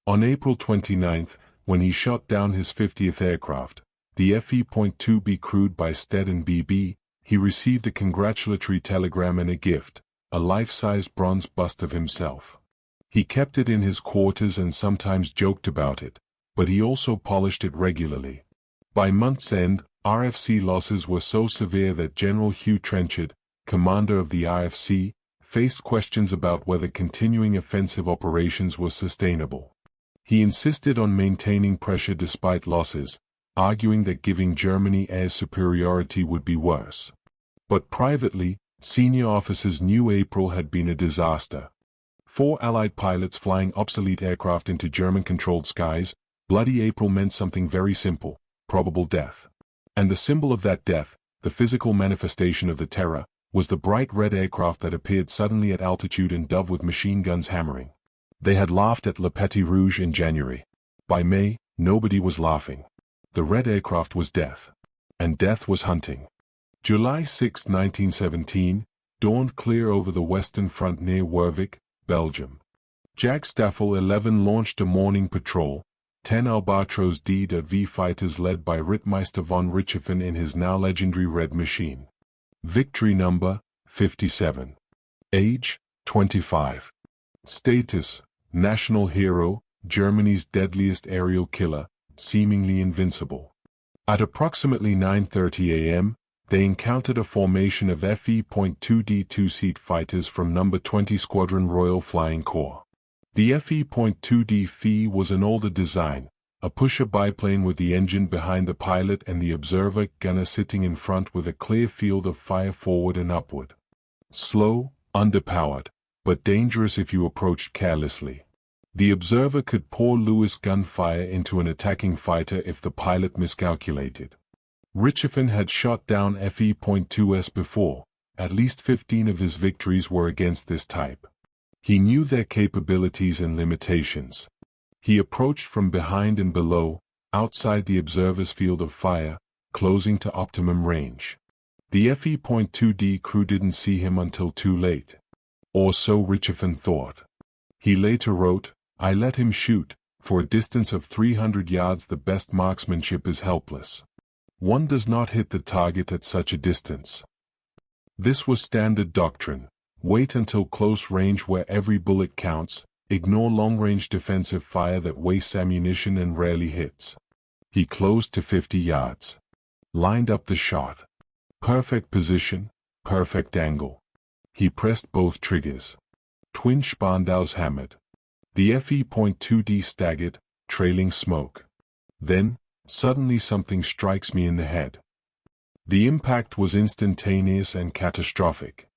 On April 29, when he shot down his 50th aircraft, the FE.2B crewed by Stead and BB, he received a congratulatory telegram and a gift, a life-size bronze bust of himself. He kept it in his quarters and sometimes joked about it, but he also polished it regularly. By month's end, RFC losses were so severe that General Hugh Trenchard, commander of the RFC, faced questions about whether continuing offensive operations were sustainable. He insisted on maintaining pressure despite losses, arguing that giving Germany air superiority would be worse. But privately, senior officers knew April had been a disaster. 4 Allied pilots flying obsolete aircraft into German-controlled skies, Bloody April meant something very simple: probable death. And the symbol of that death, the physical manifestation of the terror, was the bright red aircraft that appeared suddenly at altitude and dove with machine guns hammering. They had laughed at Le Petit Rouge in January. By May, nobody was laughing. The red aircraft was death. And death was hunting. July 6, 1917, dawned clear over the Western Front near Wervik, Belgium. Jagdstaffel 11 launched a morning patrol, 10 Albatros D.V fighters led by Rittmeister von Richthofen in his now legendary Red Machine. Victory number, 57. Age, 25. Status, national hero, Germany's deadliest aerial killer, seemingly invincible. At approximately 9:30 a.m., they encountered a formation of Fe.2D two-seat fighters from No. 20 Squadron Royal Flying Corps. The Fe.2D Phi was an older design, a pusher biplane with the engine behind the pilot and the observer gunner sitting in front with a clear field of fire forward and upward. Slow, underpowered, but dangerous if you approached carelessly. The observer could pour Lewis gunfire into an attacking fighter if the pilot miscalculated. Richthofen had shot down Fe.2s before. At least 15 of his victories were against this type. He knew their capabilities and limitations. He approached from behind and below, outside the observer's field of fire, closing to optimum range. The Fe.2D crew didn't see him until too late. Or so Richthofen thought. He later wrote, "I let him shoot. For a distance of 300 yards the best marksmanship is helpless. One does not hit the target at such a distance." This was standard doctrine. Wait until close range where every bullet counts, ignore long-range defensive fire that wastes ammunition and rarely hits. He closed to 50 yards. Lined up the shot. Perfect position, perfect angle. He pressed both triggers. Twin Spandaus hammered. The Fe.2D staggered, trailing smoke. Then, suddenly something strikes me in the head. The impact was instantaneous and catastrophic.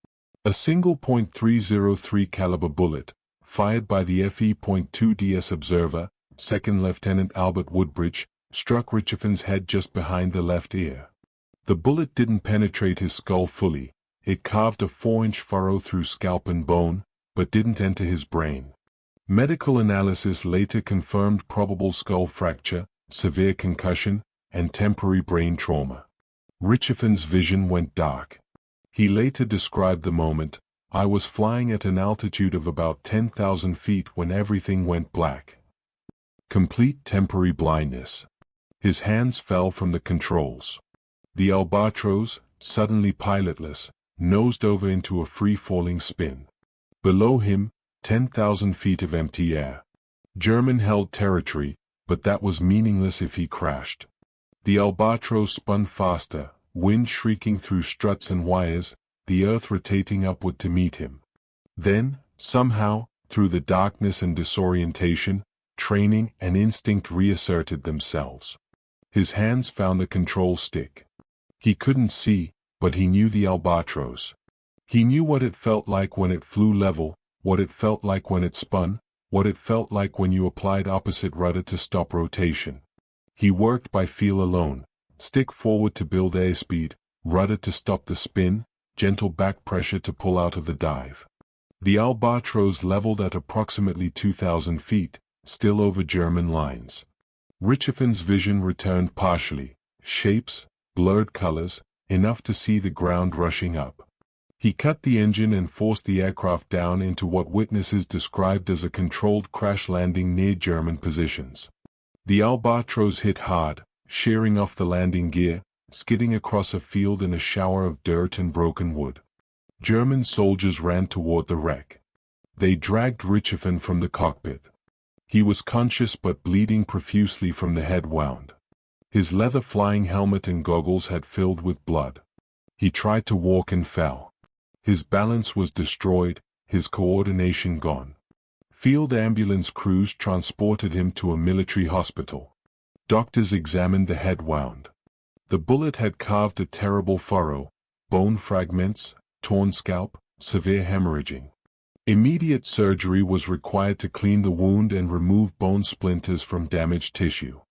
A single .303 caliber bullet, fired by the Fe.2DS observer, Second Lieutenant Albert Woodbridge, struck Richthofen's head just behind the left ear. The bullet didn't penetrate his skull fully. It carved a 4-inch furrow through scalp and bone, but didn't enter his brain. Medical analysis later confirmed probable skull fracture, severe concussion, and temporary brain trauma. Richthofen's vision went dark. He later described the moment, "I was flying at an altitude of about 10,000 feet when everything went black. Complete temporary blindness. His hands fell from the controls. The Albatros, suddenly pilotless, nosed over into a free-falling spin. Below him, 10,000 feet of empty air. German-held territory, but that was meaningless if he crashed. The Albatros spun faster, wind shrieking through struts and wires, the earth rotating upward to meet him. Then, somehow, through the darkness and disorientation, training and instinct reasserted themselves. His hands found the control stick. He couldn't see, but he knew the Albatros. He knew what it felt like when it flew level, what it felt like when it spun, what it felt like when you applied opposite rudder to stop rotation. He worked by feel alone. Stick forward to build airspeed, rudder to stop the spin, gentle back pressure to pull out of the dive. The Albatros leveled at approximately 2,000 feet, still over German lines. Richthofen's vision returned partially, shapes, blurred colors, enough to see the ground rushing up. He cut the engine and forced the aircraft down into what witnesses described as a controlled crash landing near German positions. The Albatros hit hard, shearing off the landing gear, skidding across a field in a shower of dirt and broken wood. German soldiers ran toward the wreck. They dragged Richthofen from the cockpit. He was conscious but bleeding profusely from the head wound. His leather flying helmet and goggles had filled with blood. He tried to walk and fell. His balance was destroyed, his coordination gone. Field ambulance crews transported him to a military hospital. Doctors examined the head wound. The bullet had carved a terrible furrow, bone fragments, torn scalp, severe hemorrhaging. Immediate surgery was required to clean the wound and remove bone splinters from damaged tissue.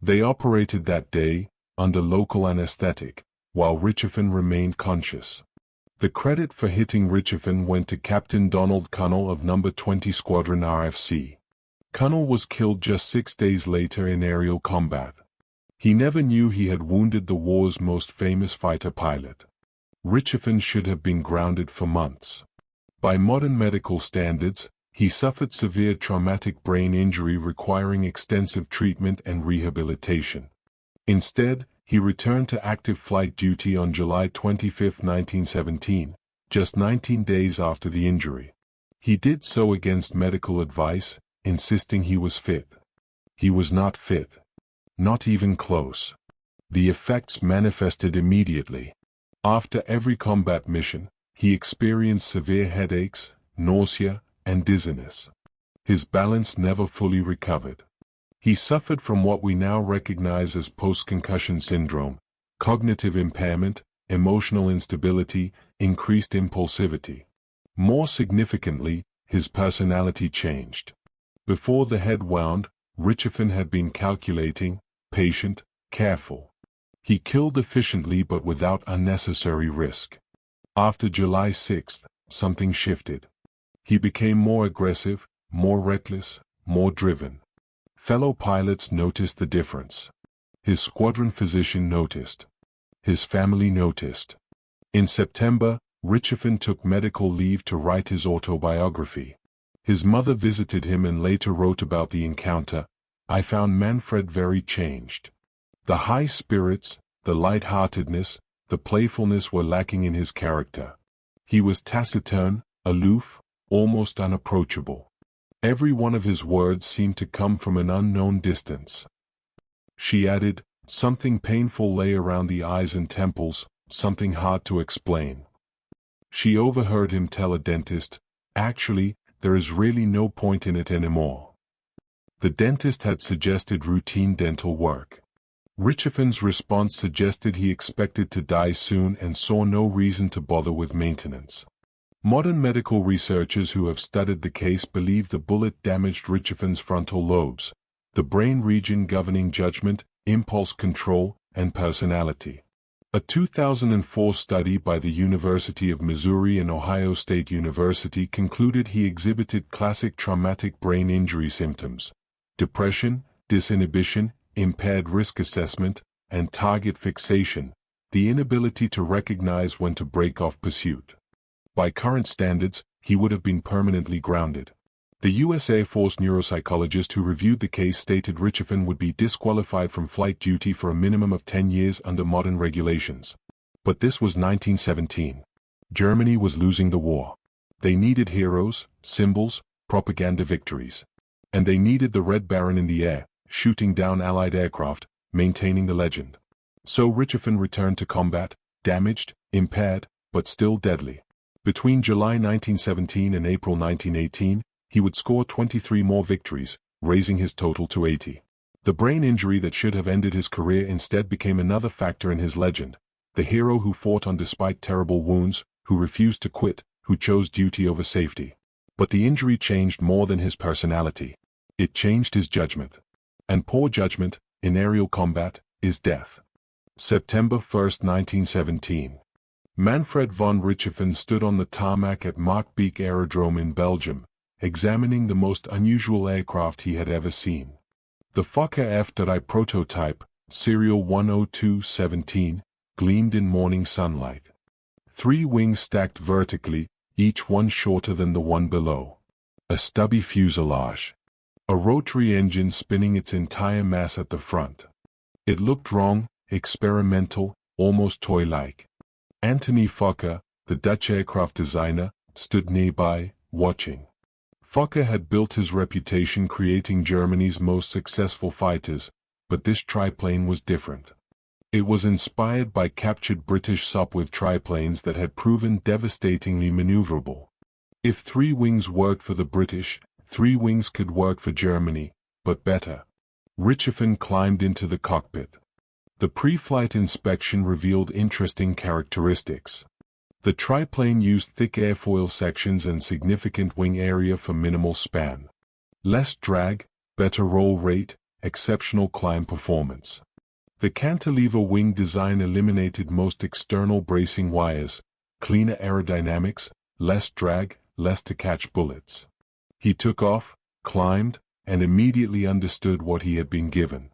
They operated that day, under local anesthetic, while Richthofen remained conscious. The credit for hitting Richthofen went to Captain Donald Cunnell of No. 20 Squadron RFC. Cunnell was killed just 6 days later in aerial combat. He never knew he had wounded the war's most famous fighter pilot. Richthofen should have been grounded for months. By modern medical standards, he suffered severe traumatic brain injury requiring extensive treatment and rehabilitation. Instead, he returned to active flight duty on July 25, 1917, just 19 days after the injury. He did so against medical advice, insisting he was fit. He was not fit. Not even close. The effects manifested immediately. After every combat mission, he experienced severe headaches, nausea, and dizziness. His balance never fully recovered. He suffered from what we now recognize as post-concussion syndrome, cognitive impairment, emotional instability, increased impulsivity. More significantly, his personality changed. Before the head wound, Richthofen had been calculating, patient, careful. He killed efficiently but without unnecessary risk. After July 6, something shifted. He became more aggressive, more reckless, more driven. Fellow pilots noticed the difference. His squadron physician noticed. His family noticed. In September, Richthofen took medical leave to write his autobiography. His mother visited him and later wrote about the encounter. "I found Manfred very changed. The high spirits, the light-heartedness, the playfulness were lacking in his character. He was taciturn, aloof, almost unapproachable. Every one of his words seemed to come from an unknown distance." She added, "Something painful lay around the eyes and temples, something hard to explain." She overheard him tell a dentist, "Actually, there is really no point in it anymore." The dentist had suggested routine dental work. Richthofen's response suggested he expected to die soon and saw no reason to bother with maintenance. Modern medical researchers who have studied the case believe the bullet damaged Richthofen's frontal lobes, the brain region governing judgment, impulse control, and personality. A 2004 study by the University of Missouri and Ohio State University concluded he exhibited classic traumatic brain injury symptoms: depression, disinhibition, impaired risk assessment, and target fixation, the inability to recognize when to break off pursuit. By current standards, he would have been permanently grounded. The U.S. Air Force neuropsychologist who reviewed the case stated Richthofen would be disqualified from flight duty for a minimum of 10 years under modern regulations. But this was 1917. Germany was losing the war. They needed heroes, symbols, propaganda victories. And they needed the Red Baron in the air, shooting down Allied aircraft, maintaining the legend. So Richthofen returned to combat, damaged, impaired, but still deadly. Between July 1917 and April 1918, he would score 23 more victories, raising his total to 80. The brain injury that should have ended his career instead became another factor in his legend, the hero who fought on despite terrible wounds, who refused to quit, who chose duty over safety. But the injury changed more than his personality. It changed his judgment. And poor judgment, in aerial combat, is death. September 1, 1917. Manfred von Richthofen stood on the tarmac at Markbeek Aerodrome in Belgium, examining the most unusual aircraft he had ever seen. The Fokker F.I prototype, serial 10217, gleamed in morning sunlight. 3 wings stacked vertically, each one shorter than the one below. A stubby fuselage. A rotary engine spinning its entire mass at the front. It looked wrong, experimental, almost toy-like. Anthony Fokker, the Dutch aircraft designer, stood nearby, watching. Fokker had built his reputation creating Germany's most successful fighters, but this triplane was different. It was inspired by captured British Sopwith triplanes that had proven devastatingly maneuverable. If 3 wings worked for the British, 3 wings could work for Germany, but better. Richthofen climbed into the cockpit. The pre-flight inspection revealed interesting characteristics. The triplane used thick airfoil sections and significant wing area for minimal span. Less drag, better roll rate, exceptional climb performance. The cantilever wing design eliminated most external bracing wires, cleaner aerodynamics, less drag, less to catch bullets. He took off, climbed, and immediately understood what he had been given.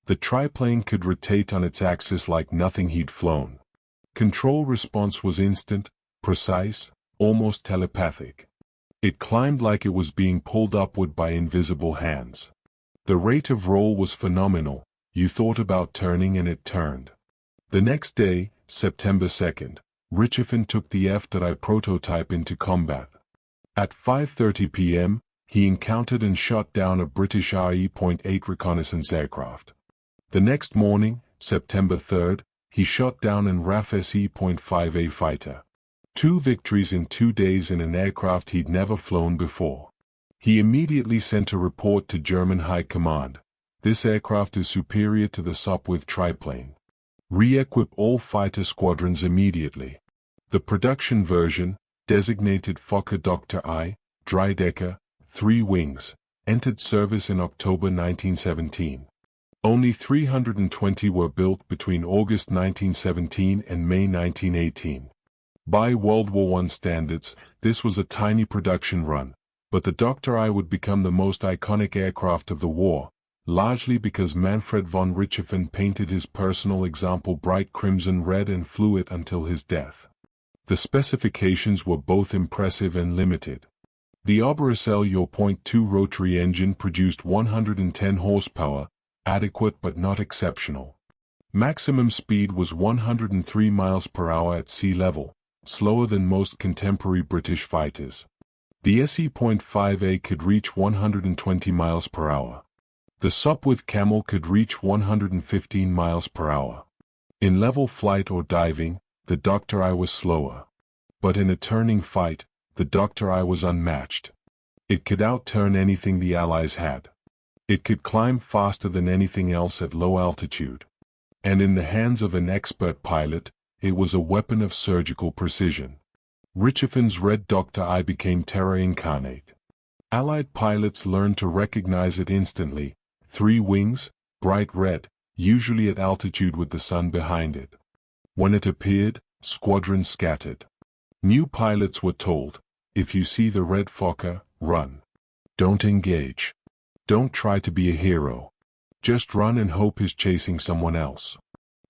The triplane could rotate on its axis like nothing he'd flown. Control response was instant, precise, almost telepathic. It climbed like it was being pulled upward by invisible hands. The rate of roll was phenomenal. You thought about turning and it turned. The next day, September 2nd, Richthofen took the F.I prototype into combat. At 5:30 p.m., he encountered and shot down a British RE.8 reconnaissance aircraft. The next morning, September 3rd, he shot down an RAF SE.5A fighter. 2 victories in 2 days in an aircraft he'd never flown before. He immediately sent a report to German High Command. This aircraft is superior to the Sopwith triplane. Re-equip all fighter squadrons immediately. The production version, designated Fokker Dr. I, Dreidecker, 3 wings, entered service in October 1917. Only 320 were built between August 1917 and May 1918. By World War I standards, this was a tiny production run, but the Dr. I would become the most iconic aircraft of the war, largely because Manfred von Richthofen painted his personal example bright crimson red and flew it until his death. The specifications were both impressive and limited. The Oberissel Your.2 rotary engine produced 110 horsepower, adequate but not exceptional. Maximum speed was 103 miles per hour at sea level, slower than most contemporary British fighters. The SE.5A could reach 120 miles per hour. The Sopwith Camel could reach 115 miles per hour. In level flight or diving, the Dr. I was slower. But in a turning fight, the Dr. I was unmatched. It could outturn anything the Allies had. It could climb faster than anything else at low altitude. And in the hands of an expert pilot, it was a weapon of surgical precision. Richthofen's Red Dr. I became terror incarnate. Allied pilots learned to recognize it instantly. 3 wings, bright red, usually at altitude with the sun behind it. When it appeared, squadrons scattered. New pilots were told, if you see the red Fokker, run. Don't engage. Don't try to be a hero. Just run and hope he's chasing someone else.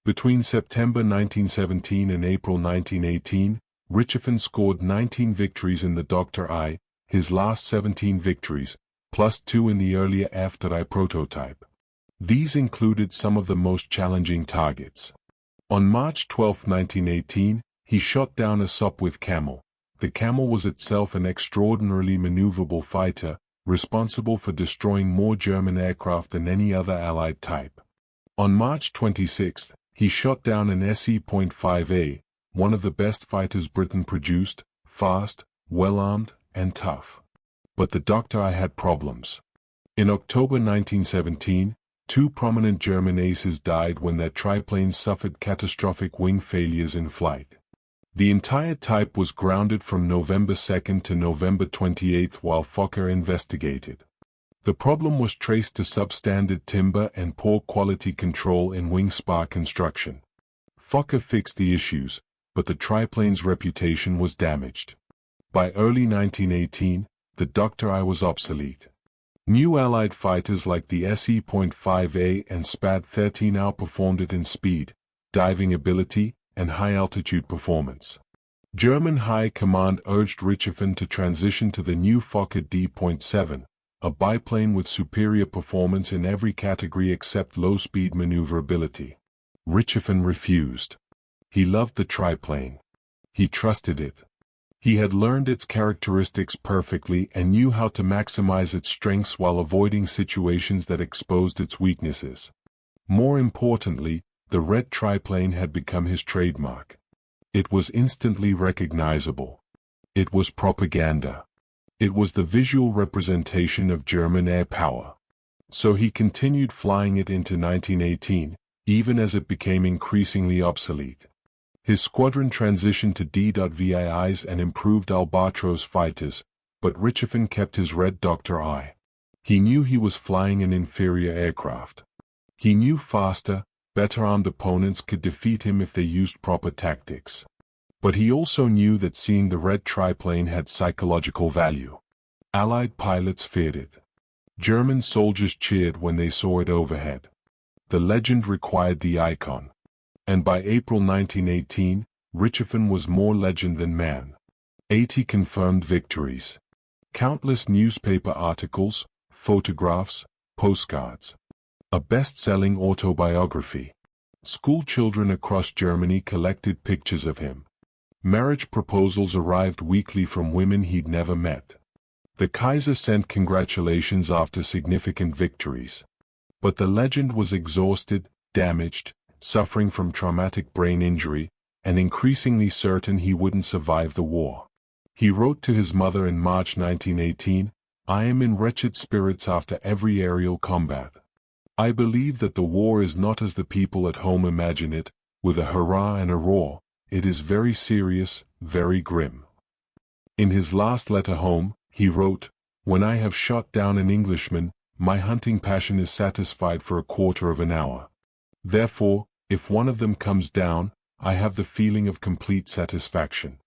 Between September 1917 and April 1918, Richthofen scored 19 victories in the Dr. I, his last 17 victories, plus 2 in the earlier F.I prototype. These included some of the most challenging targets. On March 12, 1918, he shot down a Sopwith Camel. The Camel was itself an extraordinarily maneuverable fighter, responsible for destroying more German aircraft than any other Allied type. On March 26, he shot down an SE.5A, one of the best fighters Britain produced, fast, well-armed, and tough. But the Dr. I had problems. In October 1917, 2 prominent German aces died when their triplanes suffered catastrophic wing failures in flight. The entire type was grounded from November 2 to November 28 while Fokker investigated. The problem was traced to substandard timber and poor quality control in wing spar construction. Fokker fixed the issues, but the triplane's reputation was damaged. By early 1918, the Dr. I was obsolete. New Allied fighters like the SE.5A and SPAD-13 outperformed it in speed, diving ability, and high-altitude performance. German High Command urged Richthofen to transition to the new Fokker D.7, a biplane with superior performance in every category except low-speed maneuverability. Richthofen refused. He loved the triplane. He trusted it. He had learned its characteristics perfectly and knew how to maximize its strengths while avoiding situations that exposed its weaknesses. More importantly, the red triplane had become his trademark. It was instantly recognizable. It was propaganda. It was the visual representation of German air power. So he continued flying it into 1918, even as it became increasingly obsolete. His squadron transitioned to D.VIIs and improved Albatros fighters, but Richthofen kept his Red Dr. I. He knew he was flying an inferior aircraft. He knew faster, better-armed opponents could defeat him if they used proper tactics. But he also knew that seeing the red triplane had psychological value. Allied pilots feared it. German soldiers cheered when they saw it overhead. The legend required the icon. And by April 1918, Richthofen was more legend than man. 80 confirmed victories. Countless newspaper articles, photographs, postcards. A best-selling autobiography. School children across Germany collected pictures of him. Marriage proposals arrived weekly from women he'd never met. The Kaiser sent congratulations after significant victories. But the legend was exhausted, damaged, suffering from traumatic brain injury, and increasingly certain he wouldn't survive the war. He wrote to his mother in March 1918, "I am in wretched spirits after every aerial combat. I believe that the war is not as the people at home imagine it, with a hurrah and a roar. It is very serious, very grim." In his last letter home, he wrote, "When I have shot down an Englishman, my hunting passion is satisfied for a quarter of an hour. Therefore, if one of them comes down, I have the feeling of complete satisfaction.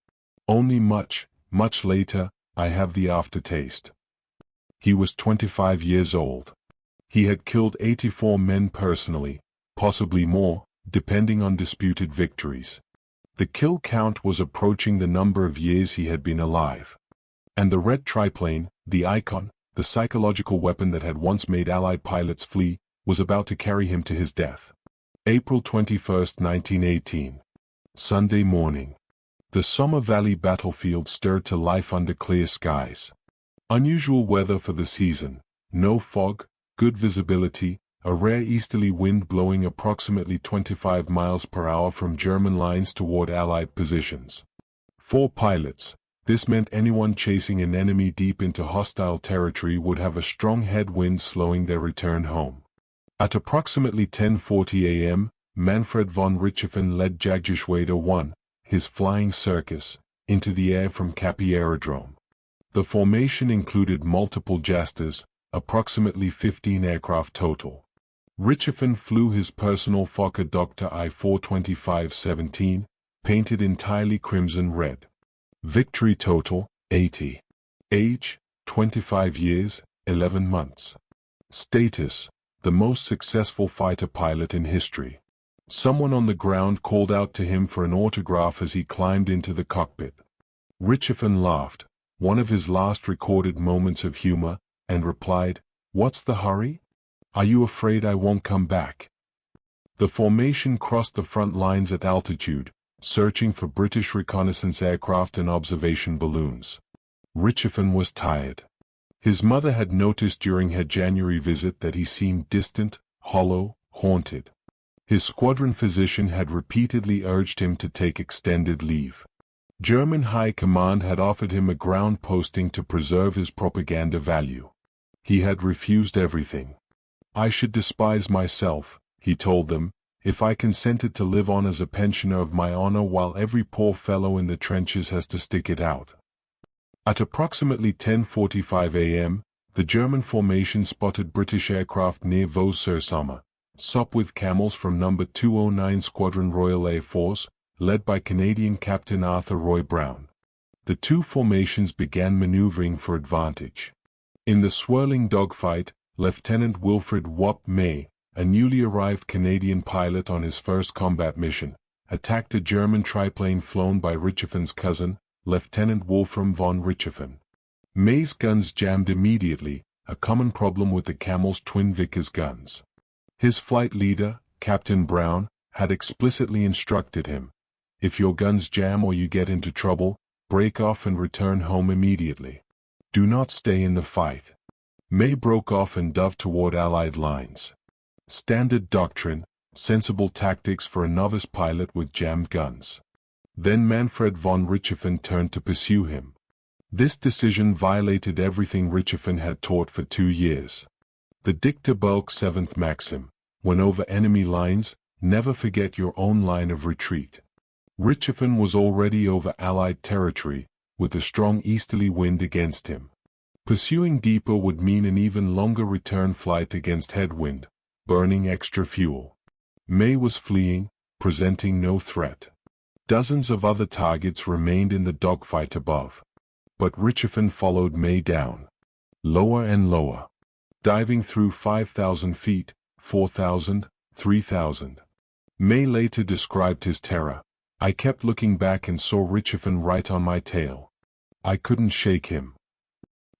Only much, much later, I have the aftertaste." He was 25 years old. He had killed 84 men personally, possibly more, depending on disputed victories. The kill count was approaching the number of years he had been alive. And the red triplane, the icon, the psychological weapon that had once made Allied pilots flee, was about to carry him to his death. April 21, 1918. Sunday morning. The Somme Valley battlefield stirred to life under clear skies. Unusual weather for the season, no fog, good visibility, a rare easterly wind blowing approximately 25 miles per hour from German lines toward Allied positions. 4 pilots. This meant anyone chasing an enemy deep into hostile territory would have a strong headwind slowing their return home. At approximately 10:40 a.m., Manfred von Richthofen led Jagdgeschwader 1, his flying circus, into the air from Kapi Aerodrome. The formation included multiple Jasters, approximately 15 aircraft total. Richthofen flew his personal Fokker Dr. I-425-17, painted entirely crimson red. Victory total, 80. Age, 25 years, 11 months. Status, the most successful fighter pilot in history. Someone on the ground called out to him for an autograph as he climbed into the cockpit. Richthofen laughed, one of his last recorded moments of humor, and replied, "What's the hurry? Are you afraid I won't come back?" The formation crossed the front lines at altitude, searching for British reconnaissance aircraft and observation balloons. Richthofen was tired. His mother had noticed during her January visit that he seemed distant, hollow, haunted. His squadron physician had repeatedly urged him to take extended leave. German High Command had offered him a ground posting to preserve his propaganda value. He had refused everything. "I should despise myself," he told them, "if I consented to live on as a pensioner of my honor while every poor fellow in the trenches has to stick it out." At approximately 10:45 a.m., the German formation spotted British aircraft near Vaux-sur-Somme, Sopwith Camels from No. 209 Squadron Royal Air Force, led by Canadian Captain Arthur Roy Brown. The two formations began maneuvering for advantage. In the swirling dogfight, Lieutenant Wilfred Wop May, a newly arrived Canadian pilot on his first combat mission, attacked a German triplane flown by Richthofen's cousin, Lieutenant Wolfram von Richthofen. May's guns jammed immediately, a common problem with the Camel's twin Vickers guns. His flight leader, Captain Brown, had explicitly instructed him, "If your guns jam or you get into trouble, break off and return home immediately. Do not stay in the fight." May broke off and dove toward Allied lines. Standard doctrine, sensible tactics for a novice pilot with jammed guns. Then Manfred von Richthofen turned to pursue him. This decision violated everything Richthofen had taught for 2 years. The Dicta Bulk 7th maxim, when over enemy lines, never forget your own line of retreat. Richthofen was already over Allied territory, with a strong easterly wind against him. Pursuing deeper would mean an even longer return flight against headwind, burning extra fuel. May was fleeing, presenting no threat. Dozens of other targets remained in the dogfight above. But Richthofen followed May down. Lower and lower. Diving through 5,000 feet, 4,000, 3,000. May later described his terror. I kept looking back and saw Richthofen right on my tail. I couldn't shake him.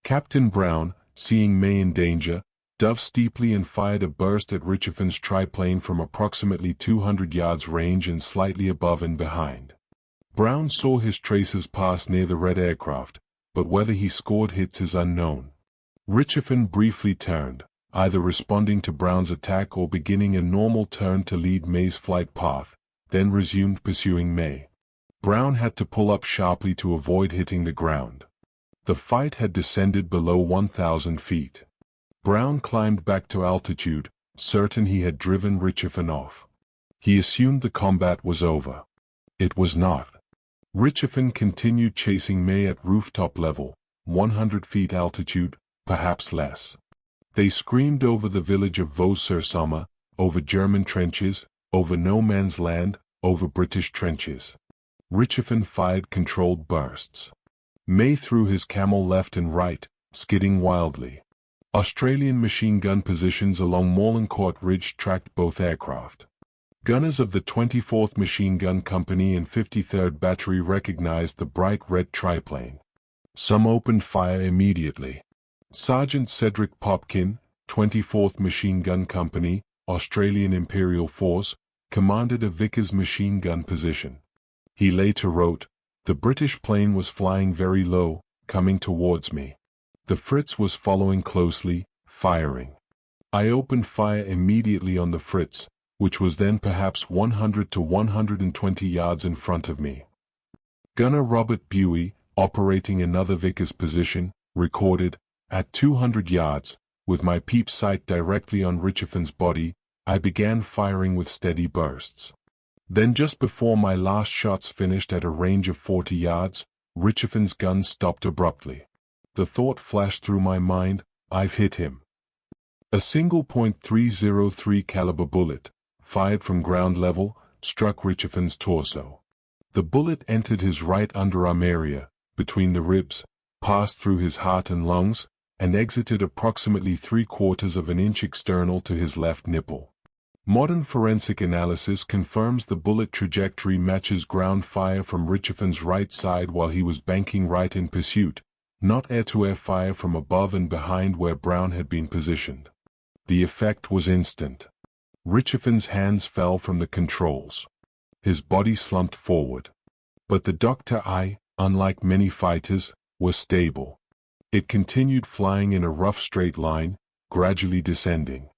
Captain Brown, seeing May in danger, dove steeply and fired a burst at Richthofen's triplane from approximately 200 yards range and slightly above and behind. Brown saw his tracers pass near the red aircraft, but whether he scored hits is unknown. Richthofen briefly turned, either responding to Brown's attack or beginning a normal turn to lead May's flight path, then resumed pursuing May. Brown had to pull up sharply to avoid hitting the ground. The fight had descended below 1,000 feet. Brown climbed back to altitude, certain he had driven Richthofen off. He assumed the combat was over. It was not. Richthofen continued chasing May at rooftop level, 100 feet altitude, perhaps less. They screamed over the village of Vaux-sur-Somme, over German trenches, over no man's land, over British trenches. Richthofen fired controlled bursts. May threw his camel left and right, skidding wildly. Australian machine gun positions along Morlancourt Ridge tracked both aircraft. Gunners of the 24th Machine Gun Company and 53rd Battery recognized the bright red triplane. Some opened fire immediately. Sergeant Cedric Popkin, 24th Machine Gun Company, Australian Imperial Force, commanded a Vickers machine gun position. He later wrote, "The British plane was flying very low, coming towards me. The Fritz was following closely, firing. I opened fire immediately on the Fritz, which was then perhaps 100 to 120 yards in front of me." Gunner Robert Buey, operating another Vickers position, recorded, "At 200 yards, with my peep sight directly on Richthofen's body, I began firing with steady bursts. Then just before my last shots finished at a range of 40 yards, Richthofen's gun stopped abruptly. The thought flashed through my mind, I've hit him." A single .303 caliber bullet, fired from ground level, struck Richthofen's torso. The bullet entered his right underarm area, between the ribs, passed through his heart and lungs, and exited approximately 3/4 of an inch external to his left nipple. Modern forensic analysis confirms the bullet trajectory matches ground fire from Richthofen's right side while he was banking right in pursuit, not air-to-air fire from above and behind where Brown had been positioned. The effect was instant. Richthofen's hands fell from the controls. His body slumped forward. But the Dr. I, unlike many fighters, was stable. It continued flying in a rough straight line, gradually descending.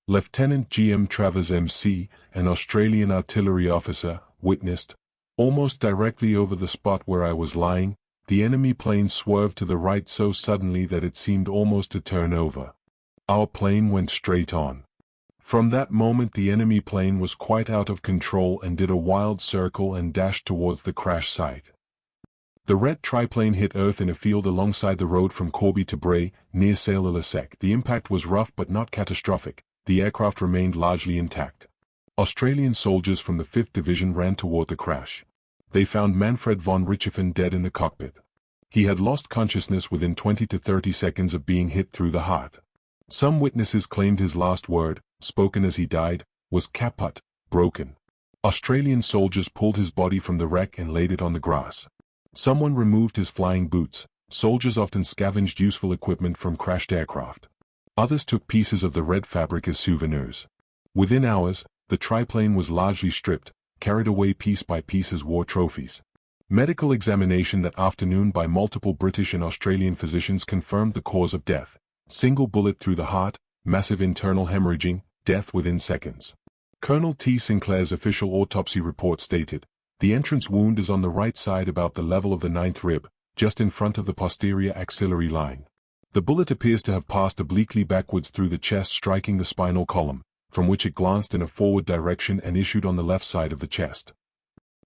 Lieutenant G.M. Travers MC, an Australian artillery officer, witnessed, almost directly over the spot where I was lying, the enemy plane swerved to the right so suddenly that it seemed almost to turn over. Our plane went straight on. From that moment the enemy plane was quite out of control and did a wild circle and dashed towards the crash site. The red triplane hit Earth in a field alongside the road from Corby to Bray, near Sailor-le-Sec. The impact was rough but not catastrophic. The aircraft remained largely intact. Australian soldiers from the 5th Division ran toward the crash. They found Manfred von Richthofen dead in the cockpit. He had lost consciousness within 20 to 30 seconds of being hit through the heart. Some witnesses claimed his last word, spoken as he died, was "kaput," broken. Australian soldiers pulled his body from the wreck and laid it on the grass. Someone removed his flying boots. Soldiers often scavenged useful equipment from crashed aircraft. Others took pieces of the red fabric as souvenirs. Within hours, the triplane was largely stripped, carried away piece by piece as war trophies. Medical examination that afternoon by multiple British and Australian physicians confirmed the cause of death. Single bullet through the heart, massive internal hemorrhaging, death within seconds. Colonel T. Sinclair's official autopsy report stated, "The entrance wound is on the right side about the level of the 9th rib, just in front of the posterior axillary line. The bullet appears to have passed obliquely backwards through the chest, striking the spinal column, from which it glanced in a forward direction and issued on the left side of the chest."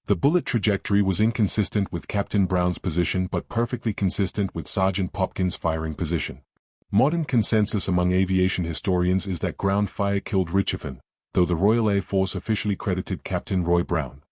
The bullet trajectory was inconsistent with Captain Brown's position but perfectly consistent with Sergeant Popkin's firing position. Modern consensus among aviation historians is that ground fire killed Richthofen, though the Royal Air Force officially credited Captain Roy Brown.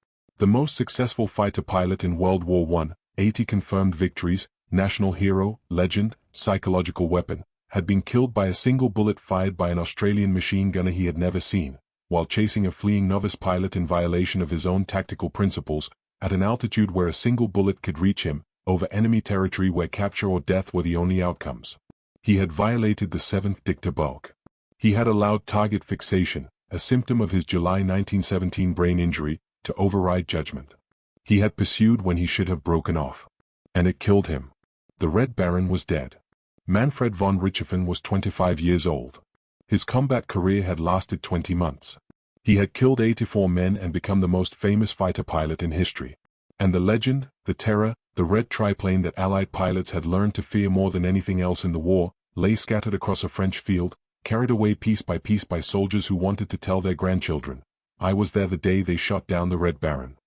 The most successful fighter pilot in World War I, 80 confirmed victories, national hero, legend, psychological weapon, had been killed by a single bullet fired by an Australian machine gunner he had never seen, while chasing a fleeing novice pilot in violation of his own tactical principles, at an altitude where a single bullet could reach him, over enemy territory where capture or death were the only outcomes. He had violated the 7th dicta bulk. He had allowed target fixation, a symptom of his July 1917 brain injury, to override judgment. He had pursued when he should have broken off. And it killed him. The Red Baron was dead. Manfred von Richthofen was 25 years old. His combat career had lasted 20 months. He had killed 84 men and become the most famous fighter pilot in history. And the legend, the terror, the red triplane that Allied pilots had learned to fear more than anything else in the war, lay scattered across a French field, carried away piece by soldiers who wanted to tell their grandchildren, "I was there the day they shot down the Red Baron."